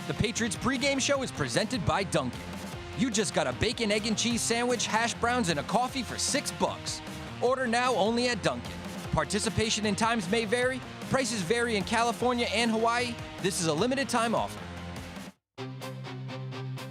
The Patriots pregame show is presented by Dunkin'. You just got a bacon, egg, and cheese sandwich, hash browns, and a coffee for $6. Order now only at Dunkin'. Participation in times may vary. Prices vary in California and Hawaii. This is a limited time offer.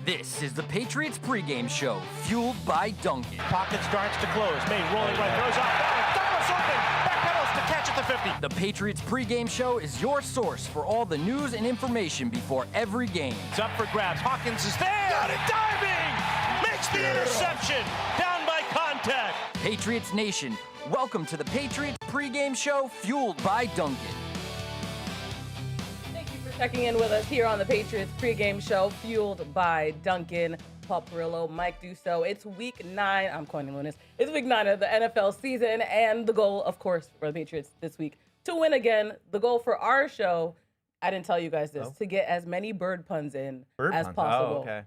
This is the Patriots pregame show, fueled by Dunkin'. Pocket starts to close. May rolling right, throws off balance. Douglas open. Backpedals to catch at the 50. The Patriots pregame show is your source for all the news and information before every game. It's up for grabs. Hawkins is there. Got it, diving. Makes the interception. Down by contact. Patriots Nation, welcome to the Patriots pregame show, fueled by Dunkin'. Checking in with us here on the Patriots pregame show, fueled by Dunkin', Paul Perillo, Mike Dussault. It's week 9. I'm Kwani Lunis. It's week 9 of the NFL season, and the goal, of course, for the Patriots this week, to win again. The goal for our show, I didn't tell you guys this, to get as many bird puns in as possible. Oh, okay.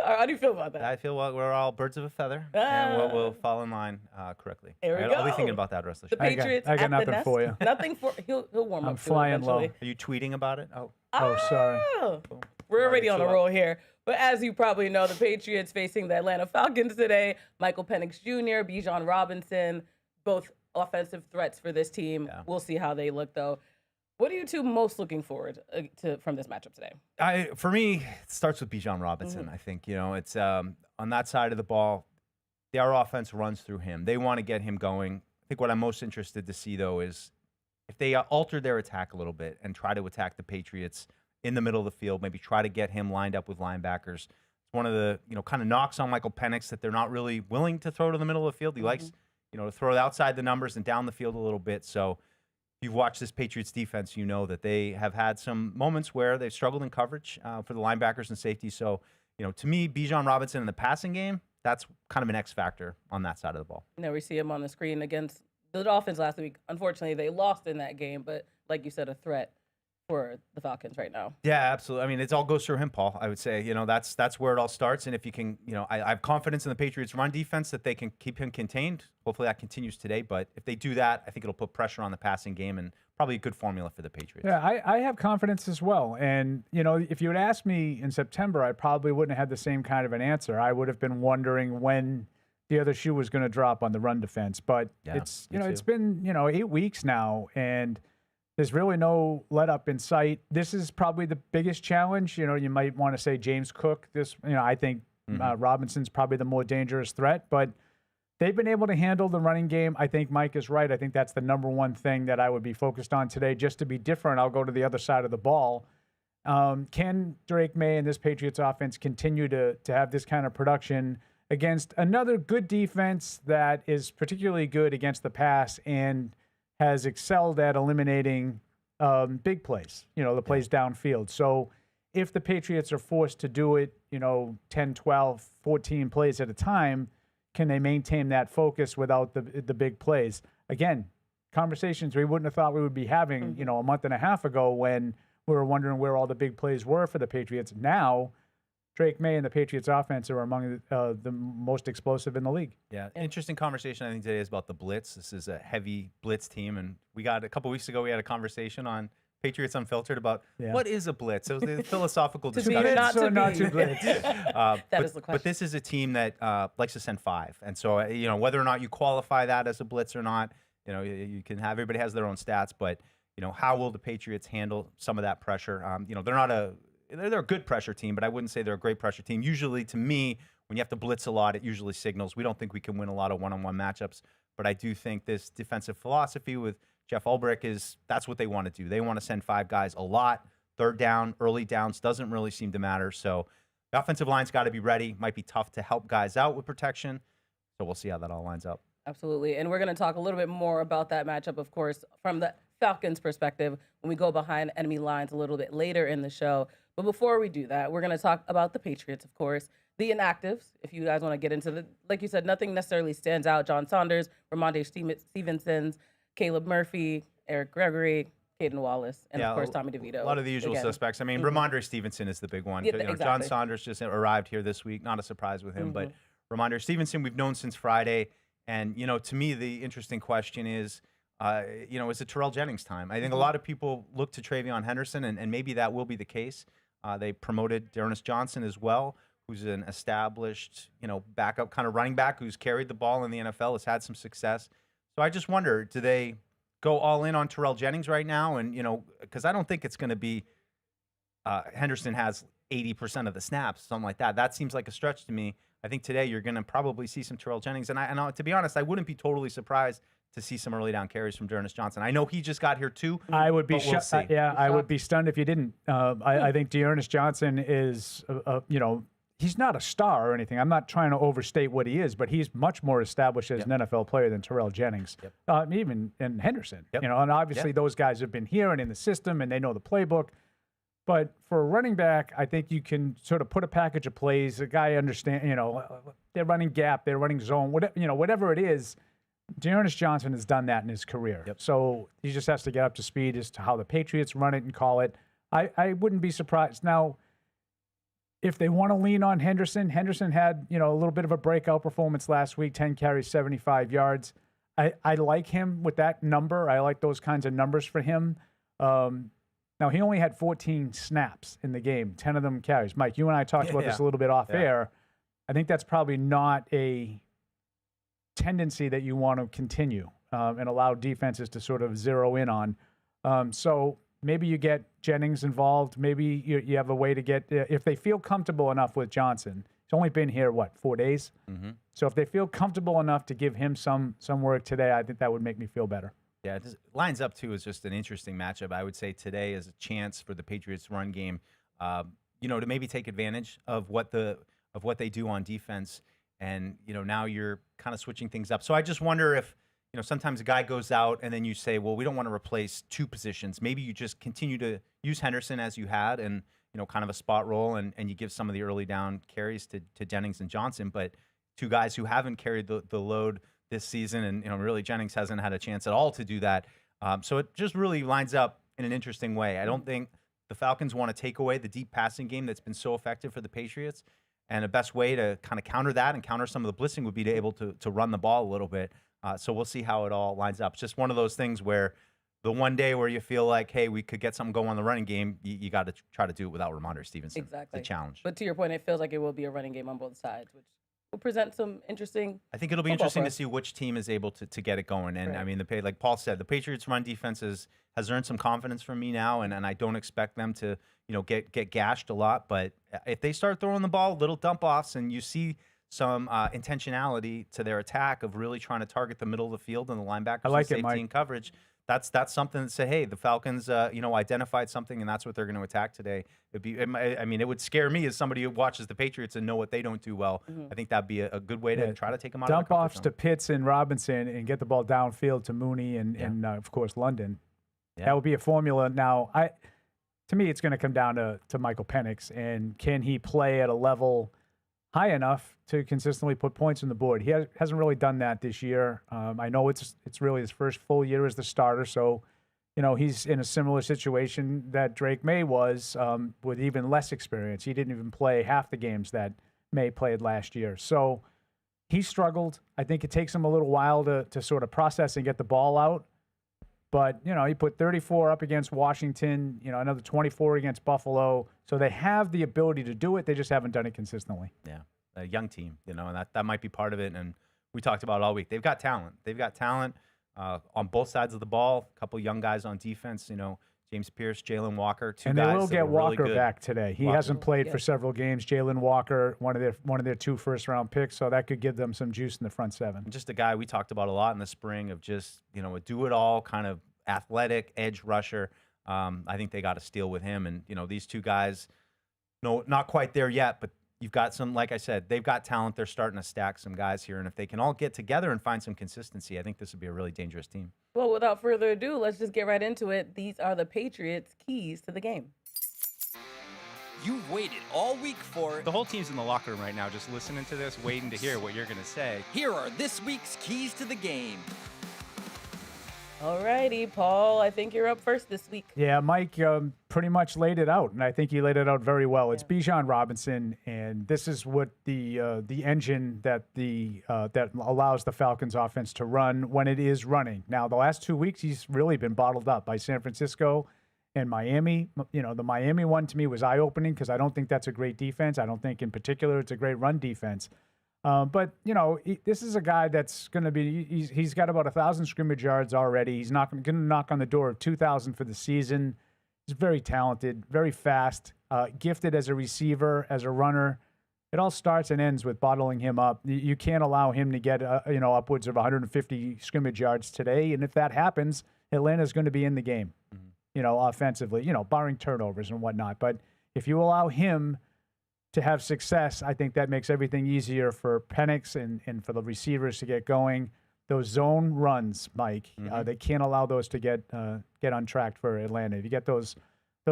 How do you feel about that? I feel well, we're all birds of a feather, and we'll fall in line correctly. There we go. I'll be thinking about that the rest of the The show. Patriots I got at the nothing nest. for you. Nothing for he'll warm up. I'm to it flying low. eventually. Are you tweeting about it? Oh, sorry. Oh, we're already on a roll here. But as you probably know, the Patriots facing the Atlanta Falcons today. Michael Penix Jr., Bijan Robinson, both offensive threats for this team. Yeah. We'll see how they look, though. What are you two most looking forward to from this matchup today? For me, it starts with Bijan Robinson. I think it's on that side of the ball. Our offense runs through him. They want to get him going. I think what I'm most interested to see, though, is if they alter their attack a little bit and try to attack the Patriots in the middle of the field, maybe try to get him lined up with linebackers. It's one of the kind of knocks on Michael Penix that they're not really willing to throw to the middle of the field. He likes to throw it outside the numbers and down the field a little bit. So if you've watched this Patriots defense, you know that they have had some moments where they've struggled in coverage for the linebackers and safeties. So, to me, Bijan Robinson in the passing game, that's kind of an X factor on that side of the ball. We see him on the screen against the Dolphins last week. Unfortunately, they lost in that game, but like you said, a threat for the Falcons right now. Yeah, absolutely. I mean, it all goes through him, Paul. I would say, that's where it all starts. And if you can, I have confidence in the Patriots' run defense that they can keep him contained. Hopefully that continues today. But if they do that, I think it'll put pressure on the passing game and probably a good formula for the Patriots. Yeah, I have confidence as well. And, if you had asked me in September, I probably wouldn't have had the same kind of an answer. I would have been wondering when the other shoe was going to drop on the run defense. But it's been, 8 weeks now, and there's really no let up in sight. This is probably the biggest challenge. You might want to say James Cook. I think Robinson's probably the more dangerous threat, but they've been able to handle the running game. I think Mike is right. I think that's the number one thing that I would be focused on today. Just to be different, I'll go to the other side of the ball. Can Drake May and this Patriots offense continue to have this kind of production against another good defense that is particularly good against the pass and has excelled at eliminating big plays, the plays downfield. So if the Patriots are forced to do it, 10, 12, 14 plays at a time, can they maintain that focus without the big plays? Again, conversations we wouldn't have thought we would be having, a month and a half ago when we were wondering where all the big plays were for the Patriots. Now, Drake May and the Patriots offense are among the most explosive in the league. Yeah, interesting conversation I think today is about the blitz. This is a heavy blitz team, and a couple weeks ago we had a conversation on Patriots Unfiltered about what is a blitz. It was a philosophical discussion. Not to blitz. That is the question. But this is a team that likes to send 5, and so whether or not you qualify that as a blitz or not, you can have everybody has their own stats, but how will the Patriots handle some of that pressure? They're a good pressure team, but I wouldn't say they're a great pressure team. Usually, to me, when you have to blitz a lot, it usually signals we don't think we can win a lot of one-on-one matchups. But I do think this defensive philosophy with Jeff Ulbrich that's what they want to do. They want to send 5 guys a lot. Third down, early downs doesn't really seem to matter. So the offensive line's got to be ready. Might be tough to help guys out with protection. So we'll see how that all lines up. Absolutely. And we're going to talk a little bit more about that matchup, of course, from the Falcons' perspective when we go behind enemy lines a little bit later in the show. But before we do that, we're going to talk about the Patriots, of course. The Inactives, if you guys want to get into like you said, nothing necessarily stands out. John Saunders, Ramondre Stevenson, Caleb Murphy, Eric Gregory, Caden Wallace, and of course Tommy DeVito. A lot of the usual suspects. I mean, Ramondre Stevenson is the big one. Yeah, exactly. John Saunders just arrived here this week. Not a surprise with him, but Ramondre Stevenson we've known since Friday. And, to me, the interesting question is, is it Terrell Jennings time? I think a lot of people look to Travion Henderson, and maybe that will be the case. They promoted Dearness Johnson as well, who's an established, backup kind of running back who's carried the ball in the NFL, has had some success. So I just wonder, do they go all in on Terrell Jennings right now? And, because I don't think it's going to be Henderson has 80% of the snaps, something like that. That seems like a stretch to me. I think today you're going to probably see some Terrell Jennings. And to be honest, I wouldn't be totally surprised to see some early down carries from Dearness Johnson. I know he just got here too. I would be we'll see. I would be stunned if you didn't. I think Dearness Johnson is, he's not a star or anything. I'm not trying to overstate what he is, but he's much more established as an NFL player than Terrell Jennings, even in Henderson. And obviously those guys have been here and in the system, and they know the playbook. But for a running back, I think you can sort of put a package of plays. A guy understand, they're running gap, they're running zone, whatever it is. Dearness Johnson has done that in his career. So he just has to get up to speed as to how the Patriots run it and call it. I wouldn't be surprised. Now, if they want to lean on Henderson had, a little bit of a breakout performance last week, 10 carries, 75 yards. I like him with that number. I like those kinds of numbers for him. Now, he only had 14 snaps in the game, 10 of them carries. Mike, you and I talked about this a little bit off air. I think that's probably not a tendency that you want to continue and allow defenses to sort of zero in on. So maybe you get Jennings involved. Maybe you have a way to get, if they feel comfortable enough with Johnson. He's only been here, 4 days? Mm-hmm. So if they feel comfortable enough to give him some work today, I think that would make me feel better. Yeah, it lines up, too, is just an interesting matchup. I would say today is a chance for the Patriots' run game, to maybe take advantage of what they do on defense. And, now you're kind of switching things up. So I just wonder if, sometimes a guy goes out and then you say, well, we don't want to replace two positions. Maybe you just continue to use Henderson as you had and, kind of a spot role and you give some of the early down carries to Jennings and Johnson. But two guys who haven't carried the load this season, and really Jennings hasn't had a chance at all to do that. So it just really lines up in an interesting way. I don't think the Falcons want to take away the deep passing game that's been so effective for the Patriots. And the best way to kind of counter that and counter some of the blitzing would be to able to run the ball a little bit. So we'll see how it all lines up. It's just one of those things where the one day where you feel like, hey, we could get something going on the running game, you got to try to do it without Ramondre Stevenson. Exactly. It's a challenge. But to your point, it feels like it will be a running game on both sides, which will present some interesting. I think it'll be interesting to see which team is able to get it going. And I mean, like Paul said, the Patriots' run defense has earned some confidence from me now, and I don't expect them to get gashed a lot. But if they start throwing the ball, little dump offs, and you see some intentionality to their attack of really trying to target the middle of the field and the linebackers and safety and coverage, that's something that say, hey, the Falcons, identified something, and that's what they're going to attack today. It would scare me as somebody who watches the Patriots and know what they don't do well. Mm-hmm. I think that'd be a good way to try to take them out of the comfort offs zone. To Pitts and Robinson and get the ball downfield to Mooney and of course, London. Yeah. That would be a formula. Now, to me, it's going to come down to Michael Penix, and can he play at a level high enough to consistently put points on the board? He hasn't really done that this year. I know it's really his first full year as the starter, so he's in a similar situation that Drake May was with even less experience. He didn't even play half the games that May played last year. So he struggled. I think it takes him a little while to sort of process and get the ball out. But, he put 34 up against Washington, another 24 against Buffalo. So they have the ability to do it. They just haven't done it consistently. Yeah, a young team, and that might be part of it. And we talked about it all week. They've got talent. They've got talent on both sides of the ball. A couple young guys on defense, James Pierce, Jalen Walker, two guys. And they will get Walker really back today. He hasn't played for several games. Jalen Walker, one of their 2 first-round picks, so that could give them some juice in the front seven. Just a guy we talked about a lot in the spring of just, a do-it-all kind of athletic edge rusher. I think they got a steal with him. And, these two guys, no, not quite there yet, but you've got some, like I said, they've got talent. They're starting to stack some guys here. And if they can all get together and find some consistency, I think this would be a really dangerous team. Well, without further ado, let's just get right into it. These are the Patriots' keys to the game. You've waited all week for it. The whole team's in the locker room right now just listening to this, waiting to hear what you're going to say. Here are this week's keys to the game. All righty, Paul, I think you're up first this week. Yeah, Mike pretty much laid it out, and I think he laid it out very well. It's Bijan Robinson, and this is what the engine that that allows the Falcons offense to run when it is running. Now, the last 2 weeks, he's really been bottled up by San Francisco And Miami, the Miami one to me was eye-opening because I don't think that's a great defense. I don't think in particular it's a great run defense. But this is a guy that's going to be. He's got about 1,000 scrimmage yards already. He's not going to knock on the door of 2,000 for the season. He's very talented, very fast, gifted as a receiver, as a runner. It all starts and ends with bottling him up. You can't allow him to get upwards of 150 scrimmage yards today. And if that happens, Atlanta's going to be in the game. Offensively, barring turnovers and whatnot. But if you allow him to have success, I think that makes everything easier for Penix and for the receivers to get going. Those zone runs, Mike, they can't allow those to get untracked for Atlanta. If you get those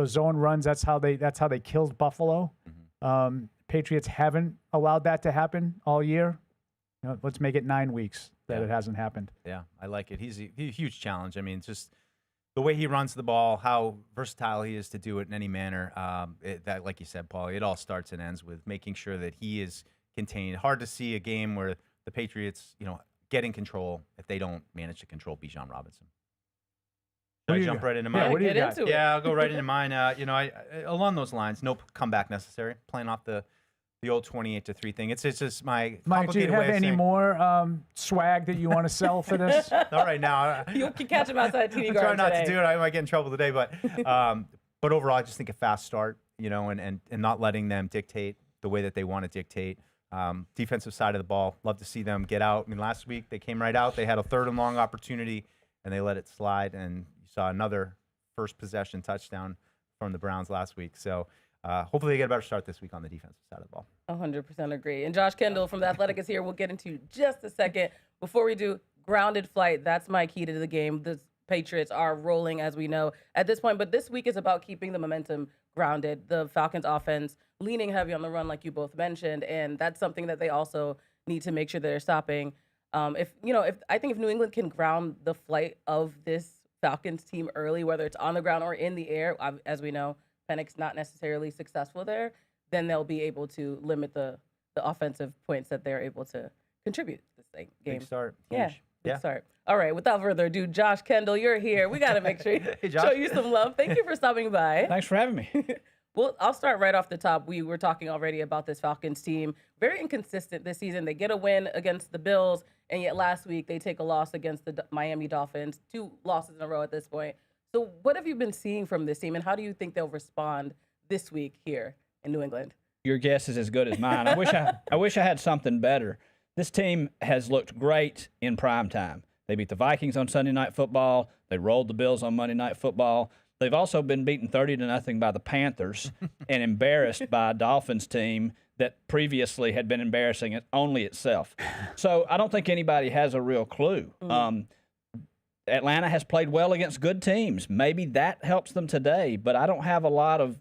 zone runs, that's how they killed Buffalo. Patriots haven't allowed that to happen all year. Let's make it 9 weeks that it hasn't happened. Yeah, I like it. He's a huge challenge. I mean, just the way he runs the ball, how versatile he is to do it in any manner. That, like you said, Paul, it all starts and ends with making sure that he is contained. Hard to see a game where the Patriots, get in control if they don't manage to control Bijan Robinson. Should I jump right into mine? Yeah, what do you got? Yeah, I'll go right into mine. I along those lines, no comeback necessary. Playing off the old 28-3 thing. It's just my Mike, do you have any more swag that you want to sell for this? All right, now. You can catch him outside TV I'm Garden trying not today. to do it. I might get in trouble today, but overall, I just think a fast start, and not letting them dictate the way that they want to dictate. Defensive side of the ball, love to see them get out. I mean, last week they came right out. They had a 3rd and long opportunity, and they let it slide. And you saw another first possession touchdown from the Browns last week. So hopefully they get a better start this week on the defensive side of the ball. 100% agree. And Josh Kendall from The Athletic is here. We'll get into just a second. Before we do, grounded flight, that's my key to the game. The Patriots are rolling, as we know, at this point. But this week is about keeping the momentum grounded. The Falcons offense leaning heavy on the run, like you both mentioned. And that's something that they also need to make sure they're stopping. I think if New England can ground the flight of this Falcons team early, whether it's on the ground or in the air, as we know, Penix not necessarily successful there, then they'll be able to limit the offensive points that they're able to contribute to this game. Big start. Yeah, Huge. big start. All right, without further ado, Josh Kendall, you're here. We got to make sure Hey, Josh. show you some love. Thank you for stopping by. Thanks for having me. Well, I'll start right off the top. We were talking already about this Falcons team. Very inconsistent this season. They get a win against the Bills, and yet last week they take a loss against the Miami Dolphins. 2 losses in a row at this point. So what have you been seeing from this team, and how do you think they'll respond this week here in New England? Your guess is as good as mine. I wish I had something better. This team has looked great in prime time. They beat the Vikings on Sunday Night Football. They rolled the Bills on Monday Night Football. They've also been beaten 30-0 by the Panthers and embarrassed by a Dolphins team that previously had been embarrassing it only itself. So I don't think anybody has a real clue. Atlanta has played well against good teams. Maybe that helps them today, but I don't have a lot of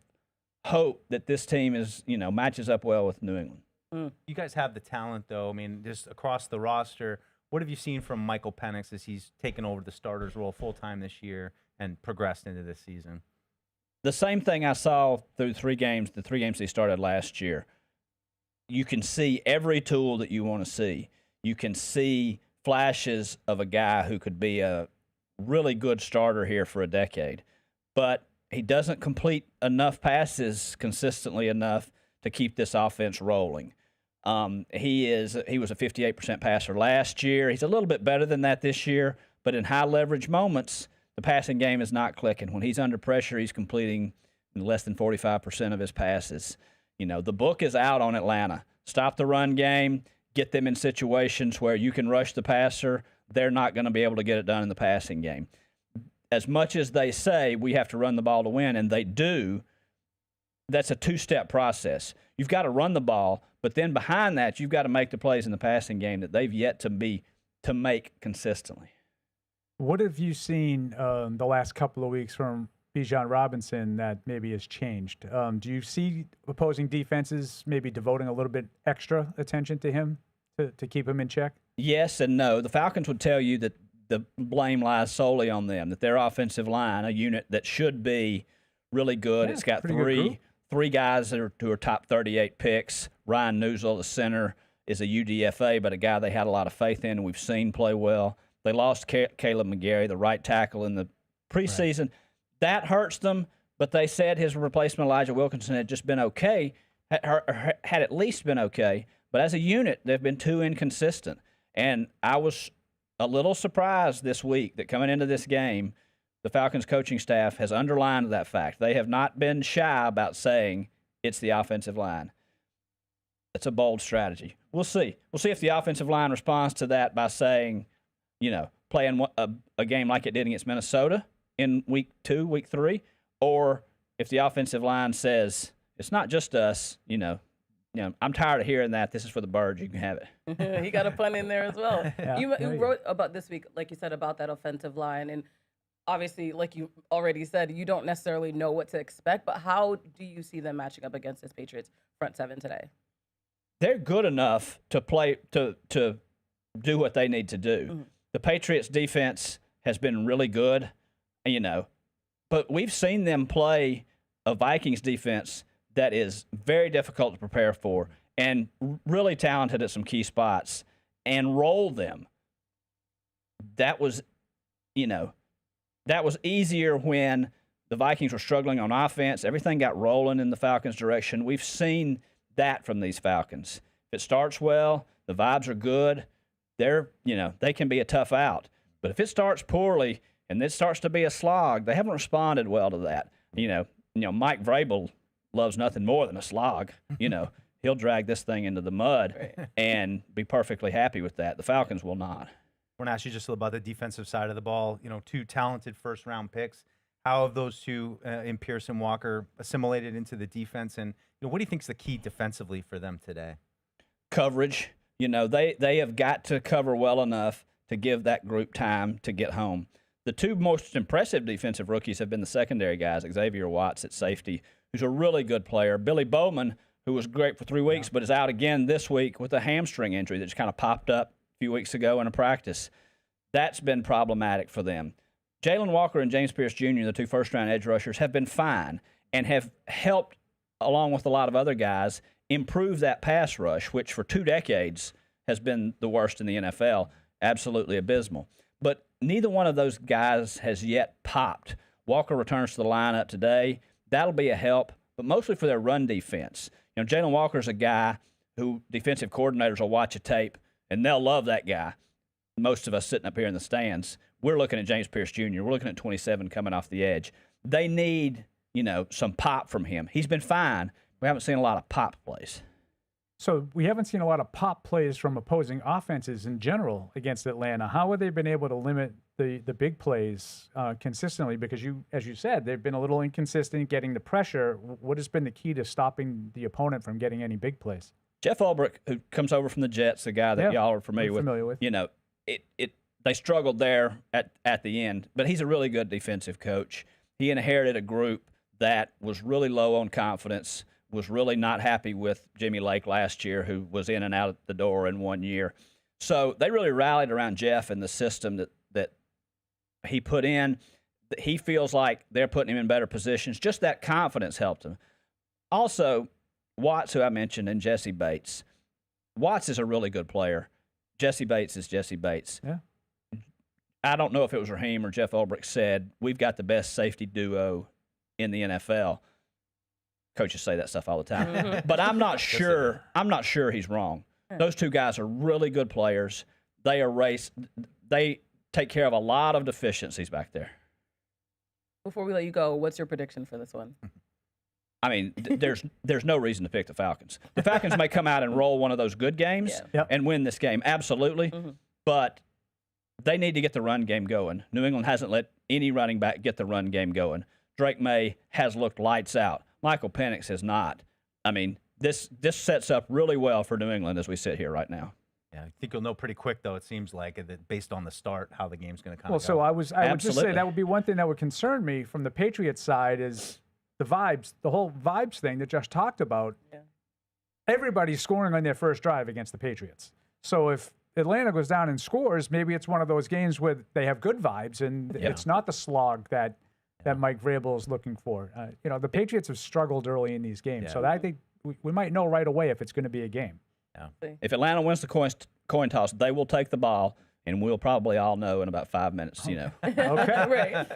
hope that this team is, matches up well with New England. You guys have the talent, though. I mean, just across the roster, what have you seen from Michael Penix as he's taken over the starter's role full-time this year and progressed into this season? The same thing I saw through the 3 games they started last year. You can see every tool that you want to see. You can see flashes of a guy who could be a really good starter here for a decade. But he doesn't complete enough passes consistently enough to keep this offense rolling. He was a 58% passer last year. He's a little bit better than that this year, but in high leverage moments, the passing game is not clicking. When he's under pressure, he's completing less than 45% of his passes. The book is out on Atlanta. Stop the run game, get them in situations where you can rush the passer. They're not going to be able to get it done in the passing game. As much as they say we have to run the ball to win, and they do, that's a 2-step process. You've got to run the ball, but then behind that, you've got to make the plays in the passing game that they've yet to make consistently. What have you seen the last couple of weeks from Bijan Robinson that maybe has changed? Do you see opposing defenses maybe devoting a little bit extra attention to him to keep him in check? Yes and no. The Falcons would tell you that the blame lies solely on them, that their offensive line, a unit that should be really good. Yeah, it's got three guys who are top 38 picks. Ryan Newsel, the center, is a UDFA, but a guy they had a lot of faith in and we've seen play well. They lost Caleb McGarry, the right tackle, in the preseason. Right. That hurts them, but they said his replacement, Elijah Wilkinson, had just been okay, had at least been okay. But as a unit, they've been too inconsistent. And I was a little surprised this week that coming into this game, the Falcons coaching staff has underlined that fact. They have not been shy about saying it's the offensive line. It's a bold strategy. We'll see. We'll see if the offensive line responds to that by saying, playing a game like it did against Minnesota in week 2, week 3, or if the offensive line says, it's not just us, I'm tired of hearing that. This is for the birds. You can have it. He got a pun in there as well. Yeah. You wrote about this week, like you said, about that offensive line. And obviously, like you already said, you don't necessarily know what to expect. But how do you see them matching up against this Patriots front seven today? They're good enough to play to do what they need to do. Mm-hmm. The Patriots defense has been really good, but we've seen them play a Vikings defense that is very difficult to prepare for and really talented at some key spots and roll them. That was easier when the Vikings were struggling on offense. Everything got rolling in the Falcons' direction. We've seen that from these Falcons. If it starts well, the vibes are good, they can be a tough out. But if it starts poorly and it starts to be a slog, they haven't responded well to that. Mike Vrabel loves nothing more than a slog. He'll drag this thing into the mud and be perfectly happy with that. The Falcons will not. We're going to ask you just about the defensive side of the ball. 2 talented first-round picks. How have those two in Pierce and Walker assimilated into the defense? And what do you think is the key defensively for them today? Coverage. They have got to cover well enough to give that group time to get home. The 2 most impressive defensive rookies have been the secondary guys, Xavier Watts at safety, who's a really good player. Billy Bowman, who was great for 3 weeks, but is out again this week with a hamstring injury that just kind of popped up a few weeks ago in a practice. That's been problematic for them. Jalen Walker and James Pierce Jr., the 2 first-round edge rushers, have been fine and have helped, along with a lot of other guys, improve that pass rush, which for 2 decades has been the worst in the NFL, absolutely abysmal. But neither one of those guys has yet popped. Walker returns to the lineup today. That'll be a help, but mostly for their run defense. Jalen Walker's a guy who defensive coordinators will watch a tape, and they'll love that guy. Most of us sitting up here in the stands, we're looking at James Pierce Jr. We're looking at 27 coming off the edge. They need, some pop from him. He's been fine. We haven't seen a lot of pop plays. So we haven't seen a lot of pop plays from opposing offenses in general against Atlanta. How have they been able to limit the big plays consistently? Because as you said, they've been a little inconsistent getting the pressure. What has been the key to stopping the opponent from getting any big plays? Jeff Ulbrich, who comes over from the Jets, the guy that y'all are familiar with. They struggled there at the end, but he's a really good defensive coach. He inherited a group that was really low on confidence, was really not happy with Jimmy Lake last year, who was in and out the door in 1 year. So they really rallied around Jeff and the system that he put in. He feels like they're putting him in better positions. Just that confidence helped him. Also, Watts, who I mentioned, and Jesse Bates. Watts is a really good player. Jesse Bates is Jesse Bates. Yeah. I don't know if it was Raheem or Jeff Ulbrich said, we've got the best safety duo in the NFL. Coaches say that stuff all the time. But I'm not sure. I'm not sure he's wrong. Those 2 guys are really good players. They take care of a lot of deficiencies back there. Before we let you go, what's your prediction for this one? I mean, there's no reason to pick the Falcons. The Falcons may come out and roll one of those good games and win this game, absolutely. But they need to get the run game going. New England hasn't let any running back get the run game going. Drake May has looked lights out. Michael Penix has not. I mean, this sets up really well for New England as we sit here right now. Yeah, I think you'll know pretty quick, though, it seems like, that based on the start, how the game's going to come. Well, so I would just say that would be one thing that would concern me from the Patriots side is the vibes, the whole vibes thing that Josh talked about. Yeah. Everybody's scoring on their first drive against the Patriots. So if Atlanta goes down and scores, maybe it's one of those games where they have good vibes and it's not the slog that Mike Vrabel is looking for. The Patriots have struggled early in these games, so I think we might know right away if it's going to be a game. Yeah. If Atlanta wins the coin toss, they will take the ball and we'll probably all know in about 5 minutes. You know. Okay. Right.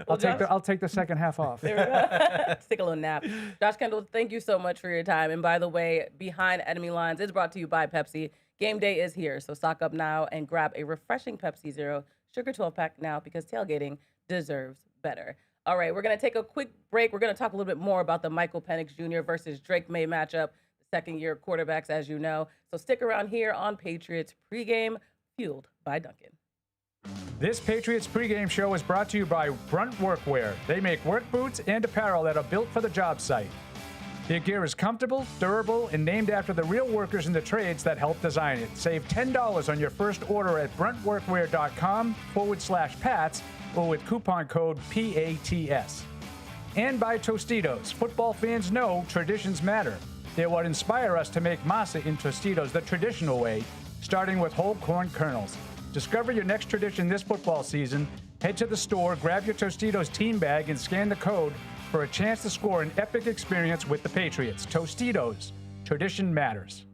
I'll take the second half off. There we go. Let's take a little nap. Josh Kendall, thank you so much for your time. And by the way, Behind Enemy Lines is brought to you by Pepsi. Game day is here, so stock up now and grab a refreshing Pepsi Zero Sugar 12-pack now because tailgating deserves better. All right, we're going to take a quick break. We're going to talk a little bit more about the Michael Penix Jr. versus Drake May matchup, the second-year quarterbacks, as you know. So stick around here on Patriots Pregame, fueled by Dunkin'. This Patriots pregame show is brought to you by Brunt Workwear. They make work boots and apparel that are built for the job site. Their gear is comfortable, durable, and named after the real workers in the trades that help design it. Save $10 on your first order at bruntworkwear.com/Pats or with coupon code PATS. And by Tostitos. Football fans know traditions matter. They're what inspire us to make masa in Tostitos the traditional way, starting with whole corn kernels. Discover your next tradition this football season. Head to the store, grab your Tostitos team bag, and scan the code for a chance to score an epic experience with the Patriots. Tostitos. Tradition matters.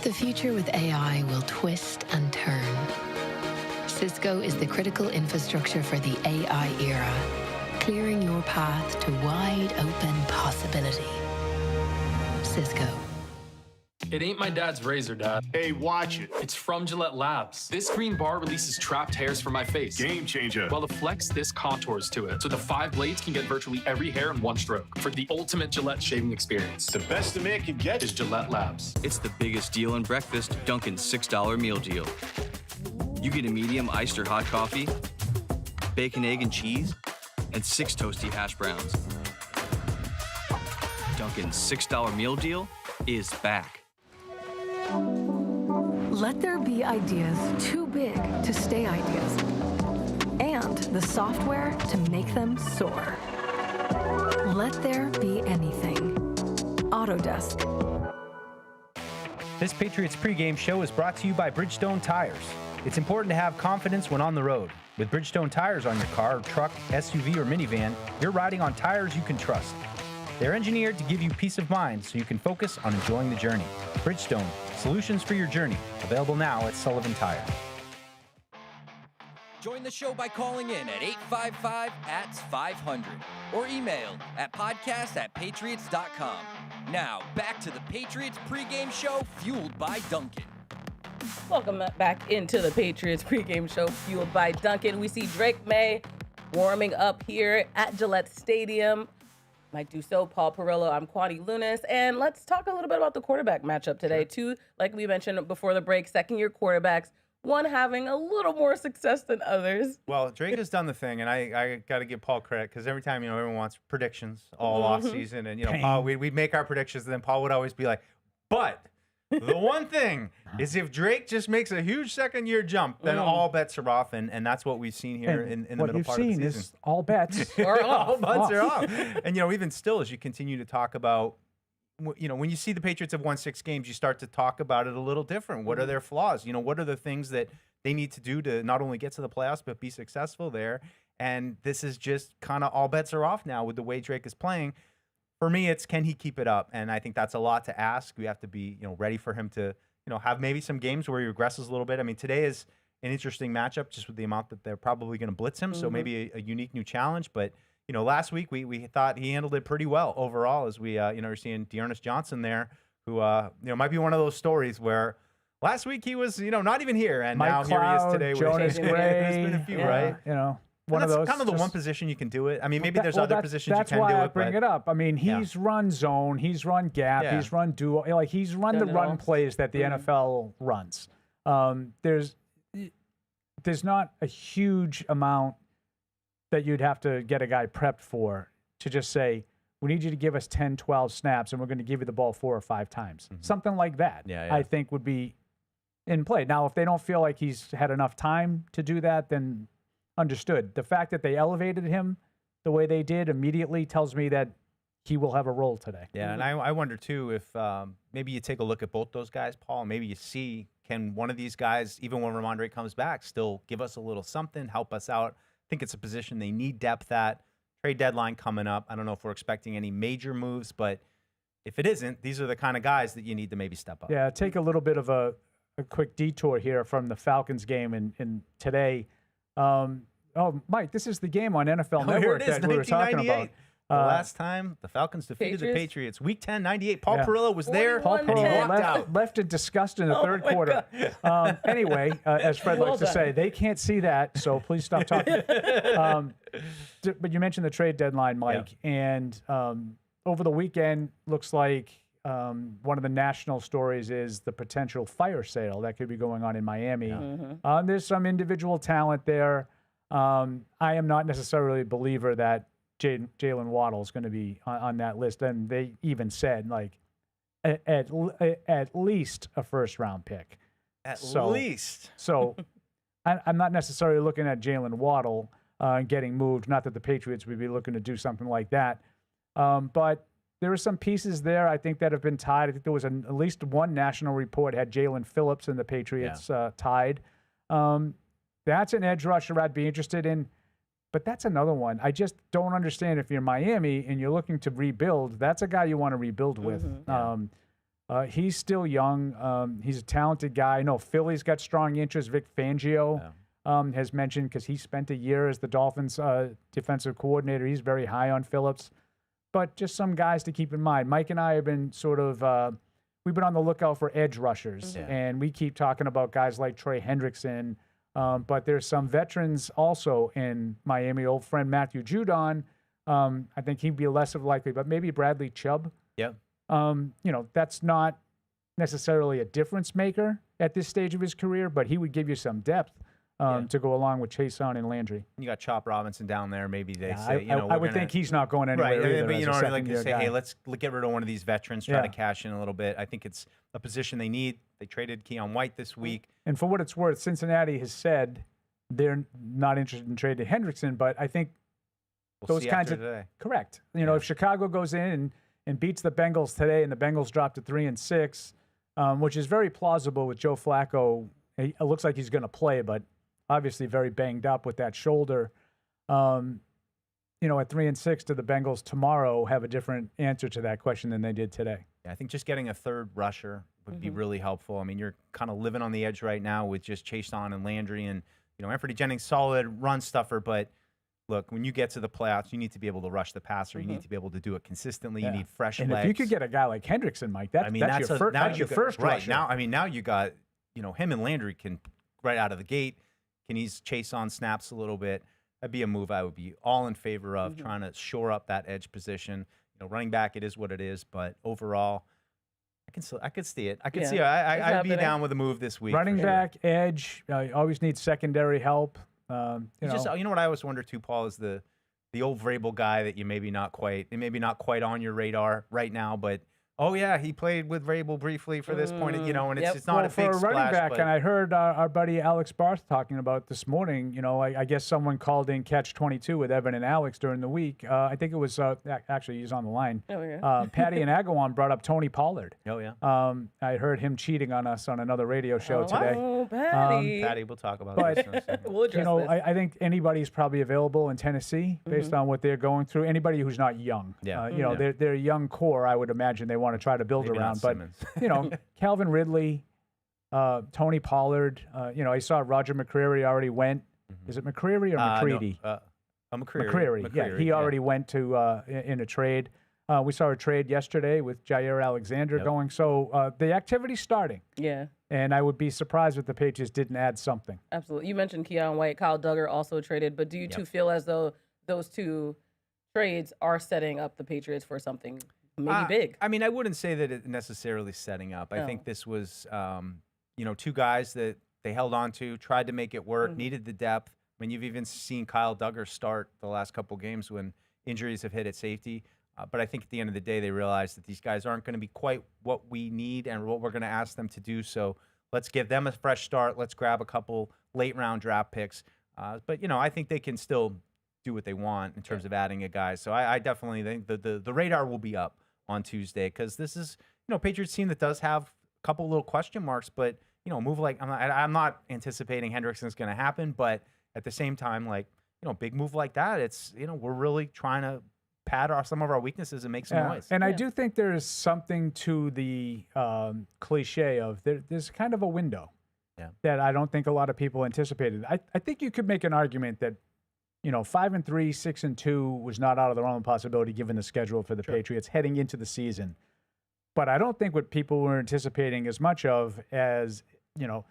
The future with AI will twist and turn. Cisco is the critical infrastructure for the AI era, clearing your path to wide open possibility. Cisco. It ain't my dad's razor, Dad. Hey, watch it. It's from Gillette Labs. This green bar releases trapped hairs from my face. Game changer. While the Flex, this contours to it, so the 5 blades can get virtually every hair in one stroke for the ultimate Gillette shaving experience. The best a man can get Is Gillette Labs. It's the biggest deal in breakfast, Dunkin's $6 meal deal. You get a medium iced or hot coffee, bacon, egg, and cheese, and 6 toasty hash browns. Dunkin's $6 meal deal is back. Let there be ideas too big to stay ideas, and the software to make them soar. Let there be anything. Autodesk. This Patriots pregame show is brought to you by Bridgestone Tires. It's important to have confidence when on the road. With Bridgestone tires on your car, truck, SUV, or minivan, you're riding on tires you can trust. They're engineered to give you peace of mind so you can focus on enjoying the journey. Bridgestone, solutions for your journey. Available now at Sullivan Tire. Join the show by calling in at 855-ATS-500 or email at podcast@patriots.com. Now, back to the Patriots pregame show fueled by Dunkin'. Welcome back into the Patriots pregame show fueled by Dunkin'. We see Drake May warming up here at Gillette Stadium. Mike Dussault, Paul Perillo, I'm Kwani Lunis, and let's talk a little bit about the quarterback matchup today. Two, like we mentioned before the break, second-year quarterbacks, one having a little more success than others. Well, Drake has done the thing, and I got to give Paul credit because every time, everyone wants predictions all off season, and, Paul, we'd make our predictions, and then Paul would always be like, but the one thing is if Drake just makes a huge second-year jump, then all bets are off, and that's what we've seen here in the middle part of the season. What you've seen is all bets are off. All bets are off. And, even still, as you continue to talk about, when you see the Patriots have won 6 games, you start to talk about it a little different. What are their flaws? What are the things that they need to do to not only get to the playoffs, but be successful there? And this is just kind of all bets are off now with the way Drake is playing. For me, it's can he keep it up? And I think that's a lot to ask. We have to be, ready for him to, have maybe some games where he regresses a little bit. I mean, today is an interesting matchup just with the amount that they're probably going to blitz him. So maybe a unique new challenge. But, last week we thought he handled it pretty well overall as we, you're seeing Dearness Johnson there who, might be one of those stories where last week he was, not even here. And Mike now Cloud, here he is today. Jonas There's been a few, right? One that's of those kind of the one position you can do it. I mean, maybe there's other positions you can do it. That's why I bring it up. I mean, he's run zone, he's run gap, he's run dual. He's run the run plays that the NFL runs. There's not a huge amount that you'd have to get a guy prepped for to just say, we need you to give us 10, 12 snaps, and we're going to give you the ball 4 or 5 times. Something like that, I think, would be in play. Now, if they don't feel like he's had enough time to do that, then understood. The fact that they elevated him the way they did immediately tells me that he will have a role today. Yeah, and I wonder, too, if maybe you take a look at both those guys, Paul, and maybe you see, can one of these guys, even when Ramondre comes back, still give us a little something, help us out? I think it's a position they need depth at. Trade deadline coming up. I don't know if we're expecting any major moves, but if it isn't, these are the kind of guys that you need to maybe step up. Yeah, take a little bit of a quick detour here from the Falcons game in today. Mike, this is the game on NFL Network that we were talking about. The last time the Falcons defeated the Patriots, Week 10, 98. Paul Perillo was there. Paul and he Perillo walked out. left in disgust in the third quarter. Anyway, as Fred likes to say, they can't see that, so please stop talking. But you mentioned the trade deadline, Mike, and over the weekend, looks like one of the national stories is the potential fire sale that could be going on in Miami. There's some individual talent there. I am not necessarily a believer that Jalen Waddle is going to be on that list, and they even said like at least a first-round pick. At least. So I'm not necessarily looking at Jalen Waddle getting moved. Not that the Patriots would be looking to do something like that, but there are some pieces there I think that have been tied. I think there was at least one national report had Jalen Phillips and the Patriots tied. That's an edge rusher I'd be interested in. But that's another one. I just don't understand if you're Miami and you're looking to rebuild, that's a guy you want to rebuild with. He's still young. He's a talented guy. I know Philly's got strong interest. Vic Fangio has mentioned, because he spent a year as the Dolphins defensive coordinator. He's very high on Phillips. But just some guys to keep in mind. Mike and I have been we've been on the lookout for edge rushers. And we keep talking about guys like Trey Hendrickson. But there's some veterans also in Miami. Old friend Matthew Judon, I think he'd be less of likely, but maybe Bradley Chubb. That's not necessarily a difference maker at this stage of his career, but he would give you some depth to go along with Kayshon and Landry. You got Chop Robinson down there. Maybe they say, I would think he's not going anywhere either. But like you say, hey, let's get rid of one of these veterans, try to cash in a little bit. I think it's a position they need. They traded Keon White this week. And for what it's worth, Cincinnati has said they're not interested in trading Hendrickson, but I think those kinds of correct. If Chicago goes in and beats the Bengals today, and the Bengals drop to 3-6, which is very plausible with Joe Flacco. It looks like he's going to play, but obviously very banged up with that shoulder. At 3-6, do the Bengals tomorrow have a different answer to that question than they did today? Yeah, I think just getting a third rusher would be really helpful. I mean, you're kind of living on the edge right now with just Kayshon and Landry, and Anthony Jennings, solid run stuffer. But look, when you get to the playoffs, you need to be able to rush the passer. You need to be able to do it consistently. You need fresh legs. If you could get a guy like Hendrickson, Mike, that's your first right rusher. Now you got him and Landry can right out of the gate. Can he chase on snaps a little bit? That'd be a move I would be all in favor of, trying to shore up that edge position. Running back, it is what it is, but overall, I could see it. I'd be down with a move this week. Running back, edge, you always need secondary help. You know what I always wonder too, Paul, is the old Vrabel guy that you maybe not quite on your radar right now, but he played with Vrabel briefly for this point, and it's not a big for a running splash, back. but... And I heard our buddy Alex Barth talking about this morning. I guess someone called in Catch 22 with Evan and Alex during the week. I think it was actually he's on the line. Patty and Agawam brought up Tony Pollard. I heard him cheating on us on another radio show today. Oh, Patty. Patty, we'll talk about but, this in a second. We'll address this. I think anybody's probably available in Tennessee based on what they're going through. Anybody who's not young. They're a young core. I would imagine they want to try to build Maybe around. But Calvin Ridley, Tony Pollard. I saw Roger McCreary already went. Is it McCreary or McCready? McCreary. Yeah, he already went to in a trade. We saw a trade yesterday with Jair Alexander going. So the activity's starting. Yeah. And I would be surprised if the Patriots didn't add something. Absolutely. You mentioned Keon White, Kyle Duggar also traded, but do you two feel as though those two trades are setting up the Patriots for something maybe big? I mean, I wouldn't say that it necessarily setting up. I think this was, two guys that they held on to, tried to make it work, needed the depth. I mean, you've even seen Kyle Duggar start the last couple games when injuries have hit at safety. But I think at the end of the day, they realized that these guys aren't going to be quite what we need and what we're going to ask them to do. So let's give them a fresh start. Let's grab a couple late-round draft picks. But I think they can still do what they want in terms of adding a guy. So I definitely think the radar will be up on Tuesday, because this is Patriots team that does have a couple little question marks, but you know, a move like I'm not anticipating Hendrickson's going to happen, but at the same time, like, you know, a big move like that, it's, you know, we're really trying to pad some of our weaknesses and make some noise. And I do think there's something to the cliche of there's kind of a window that I don't think a lot of people anticipated. I think you could make an argument that, you know, 5-3, 6-2 was not out of the realm of possibility given the schedule for the Patriots heading into the season. But I don't think what people were anticipating as much of as, you know,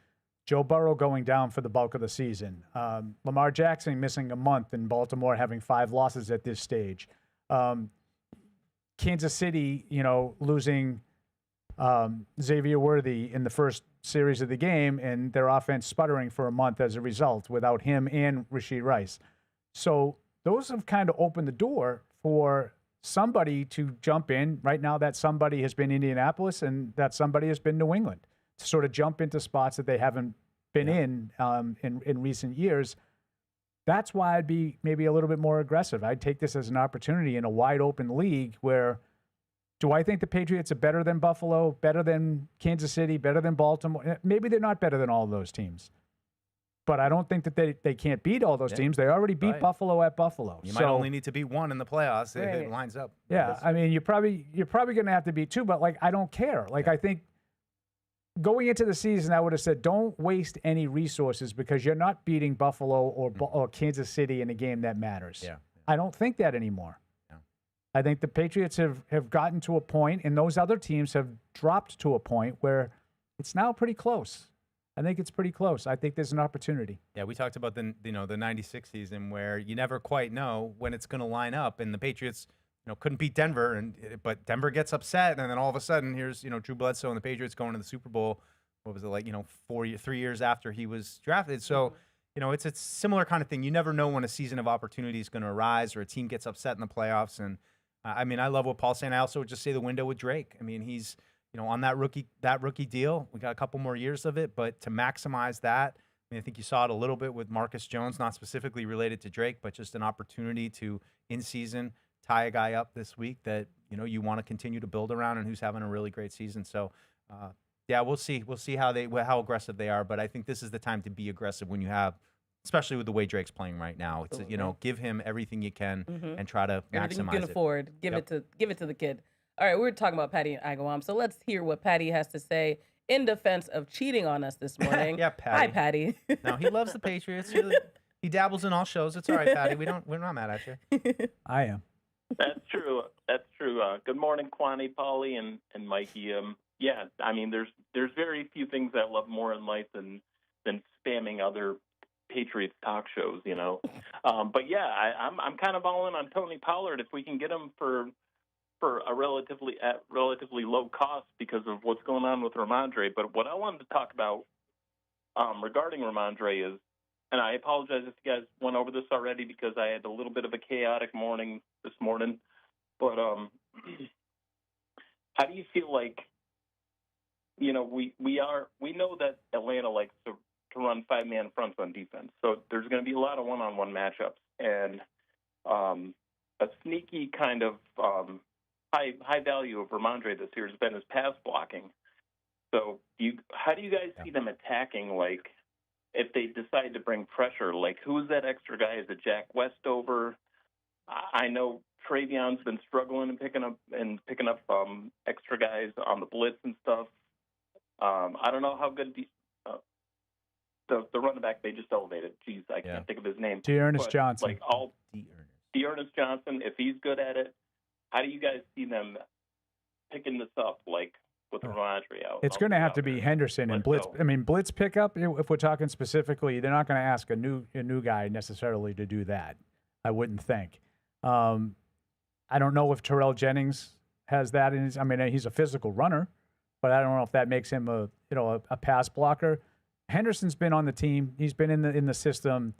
Joe Burrow going down for the bulk of the season, Lamar Jackson missing a month, and Baltimore having 5 losses at this stage. Kansas City, you know, losing Xavier Worthy in the first series of the game, and their offense sputtering for a month as a result without him and Rashee Rice. So those have kind of opened the door for somebody to jump in. Right now, that somebody has been Indianapolis, and that somebody has been New England, to sort of jump into spots that they haven't been in recent years. That's why I'd be maybe a little bit more aggressive. I'd take this as an opportunity in a wide open league where, do I think the Patriots are better than Buffalo, better than Kansas City, better than Baltimore? Maybe they're not better than all of those teams. But I don't think that they can't beat all those teams. They already beat Buffalo at Buffalo. You might only need to beat one in the playoffs if it lines up. Yeah, I mean, you're probably going to have to beat 2, but, like, I don't care. Like, I think going into the season, I would have said, don't waste any resources because you're not beating Buffalo or Kansas City in a game that matters. Yeah. I don't think that anymore. Yeah. I think the Patriots have gotten to a point, and those other teams have dropped to a point where it's now pretty close. I think it's pretty close. I think there's an opportunity. Yeah, we talked about the 96 season where you never quite know when it's going to line up, and the Patriots, you know, couldn't beat Denver, but Denver gets upset, and then all of a sudden here's, you know, Drew Bledsoe and the Patriots going to the Super Bowl. What was it, like, you know, 3 years after he was drafted? So, you know, it's a similar kind of thing. You never know when a season of opportunity is going to arise or a team gets upset in the playoffs. And I mean, I love what Paul's saying. I also would just say the window with Drake. I mean, he's, you know, on that rookie deal. We got a couple more years of it, but to maximize that, I mean, I think you saw it a little bit with Marcus Jones, not specifically related to Drake, but just an opportunity to, in season, tie a guy up this week that, you know, you want to continue to build around and who's having a really great season. So, yeah, we'll see. We'll see how aggressive they are, but I think this is the time to be aggressive when you have, especially with the way Drake's playing right now. It's, you know, give him everything you can and try to maximize everything you can afford. Give it to the kid. All right, we're talking about Patty and Agawam, so let's hear what Patty has to say in defense of cheating on us this morning. Yeah, Patty. Hi, Patty. No, he loves the Patriots. He dabbles in all shows. It's all right, Patty. We're not mad at you. I am. That's true. That's true. Good morning, Kwani, Paulie, and Mikey. Yeah, I mean, there's very few things I love more in life than spamming other Patriots talk shows, you know. But yeah, I'm kind of all in on Tony Pollard if we can get him for a relatively low cost because of what's going on with Ramondre. But what I wanted to talk about regarding Ramondre is, and I apologize if you guys went over this already because I had a little bit of a chaotic morning this morning. But how do you feel like, you know, we know that Atlanta likes to run 5-man fronts on defense, so there's going to be a lot of one-on-one matchups, and a sneaky kind of high value of Ramondre this year has been his pass blocking. So how do you guys see them attacking, like, if they decide to bring pressure? Like, who's that extra guy? Is it Jack Westover? I know Travion's been struggling and picking up extra guys on the blitz and stuff. I don't know how good the running back they just elevated. Jeez, I can't think of his name. Dearness Johnson. Like Dearness Johnson, if he's good at it, how do you guys see them picking this up, like, with Ramondre out? It's going to have to be Henderson and Blitz. I mean, Blitz pickup, if we're talking specifically, they're not going to ask a new guy necessarily to do that, I wouldn't think. I don't know if Terrell Jennings has that in his. I mean, he's a physical runner, but I don't know if that makes him a pass blocker. Henderson's been on the team. He's been in the system.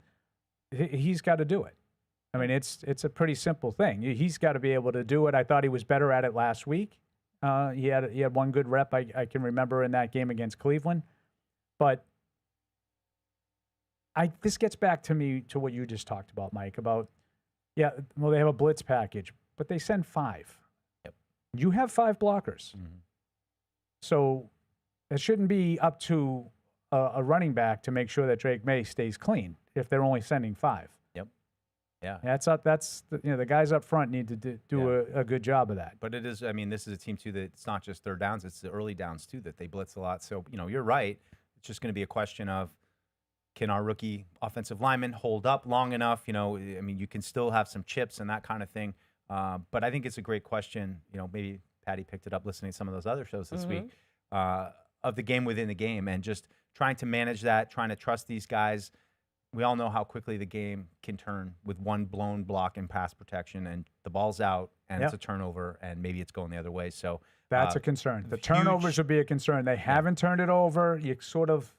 He's got to do it. I mean, it's a pretty simple thing. He's got to be able to do it. I thought he was better at it last week. He had one good rep I can remember in that game against Cleveland. But this gets back to what you just talked about, Mike, about, they have a blitz package, but they send 5. Yep. You have 5 blockers. Mm-hmm. So it shouldn't be up to a running back to make sure that Drake May stays clean if they're only sending 5. Yep. Yeah. The guys up front need to do a good job of that. But it is, I mean, this is a team too that it's not just third downs, it's the early downs too that they blitz a lot. So, you're right. It's just going to be a question of, can our rookie offensive lineman hold up long enough? I mean, you can still have some chips and that kind of thing. But I think it's a great question. Maybe Patty picked it up listening to some of those other shows this week of the game within the game and just trying to manage that, trying to trust these guys. We all know how quickly the game can turn with one blown block in pass protection and the ball's out and it's a turnover and maybe it's going the other way. So that's a concern. The turnovers would be a concern. They haven't turned it over. You sort of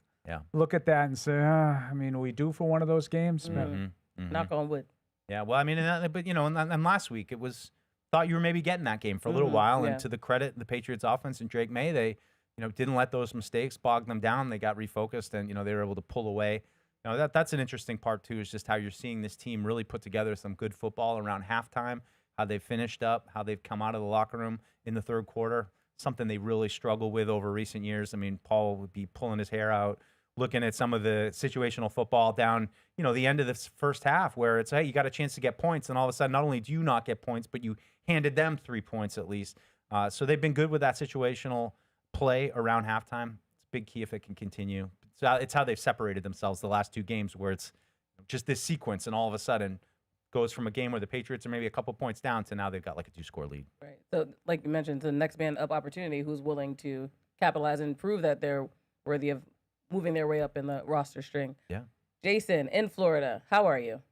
look at that and say, I mean, are we due for one of those games? Knock on wood. Yeah, well, I mean, and last week it was thought you were maybe getting that game for a little while. And to the credit of the Patriots offense and Drake May, they didn't let those mistakes bog them down. They got refocused and they were able to pull away. That's an interesting part too, is just how you're seeing this team really put together some good football around halftime, how they've finished up, how they've come out of the locker room in the third quarter, something they really struggle with over recent years. I mean, Paul would be pulling his hair out looking at some of the situational football down, the end of the first half where it's, hey, you got a chance to get points. And all of a sudden, not only do you not get points, but you handed them 3 points at least. So they've been good with that situational play around halftime. It's a big key if it can continue. It's how they've separated themselves the last 2 games where it's just this sequence and all of a sudden goes from a game where the Patriots are maybe a couple points down to now they've got like a 2-score lead. Right. So like you mentioned, the next man up opportunity who's willing to capitalize and prove that they're worthy of moving their way up in the roster string. Yeah. Jason in Florida, how are you?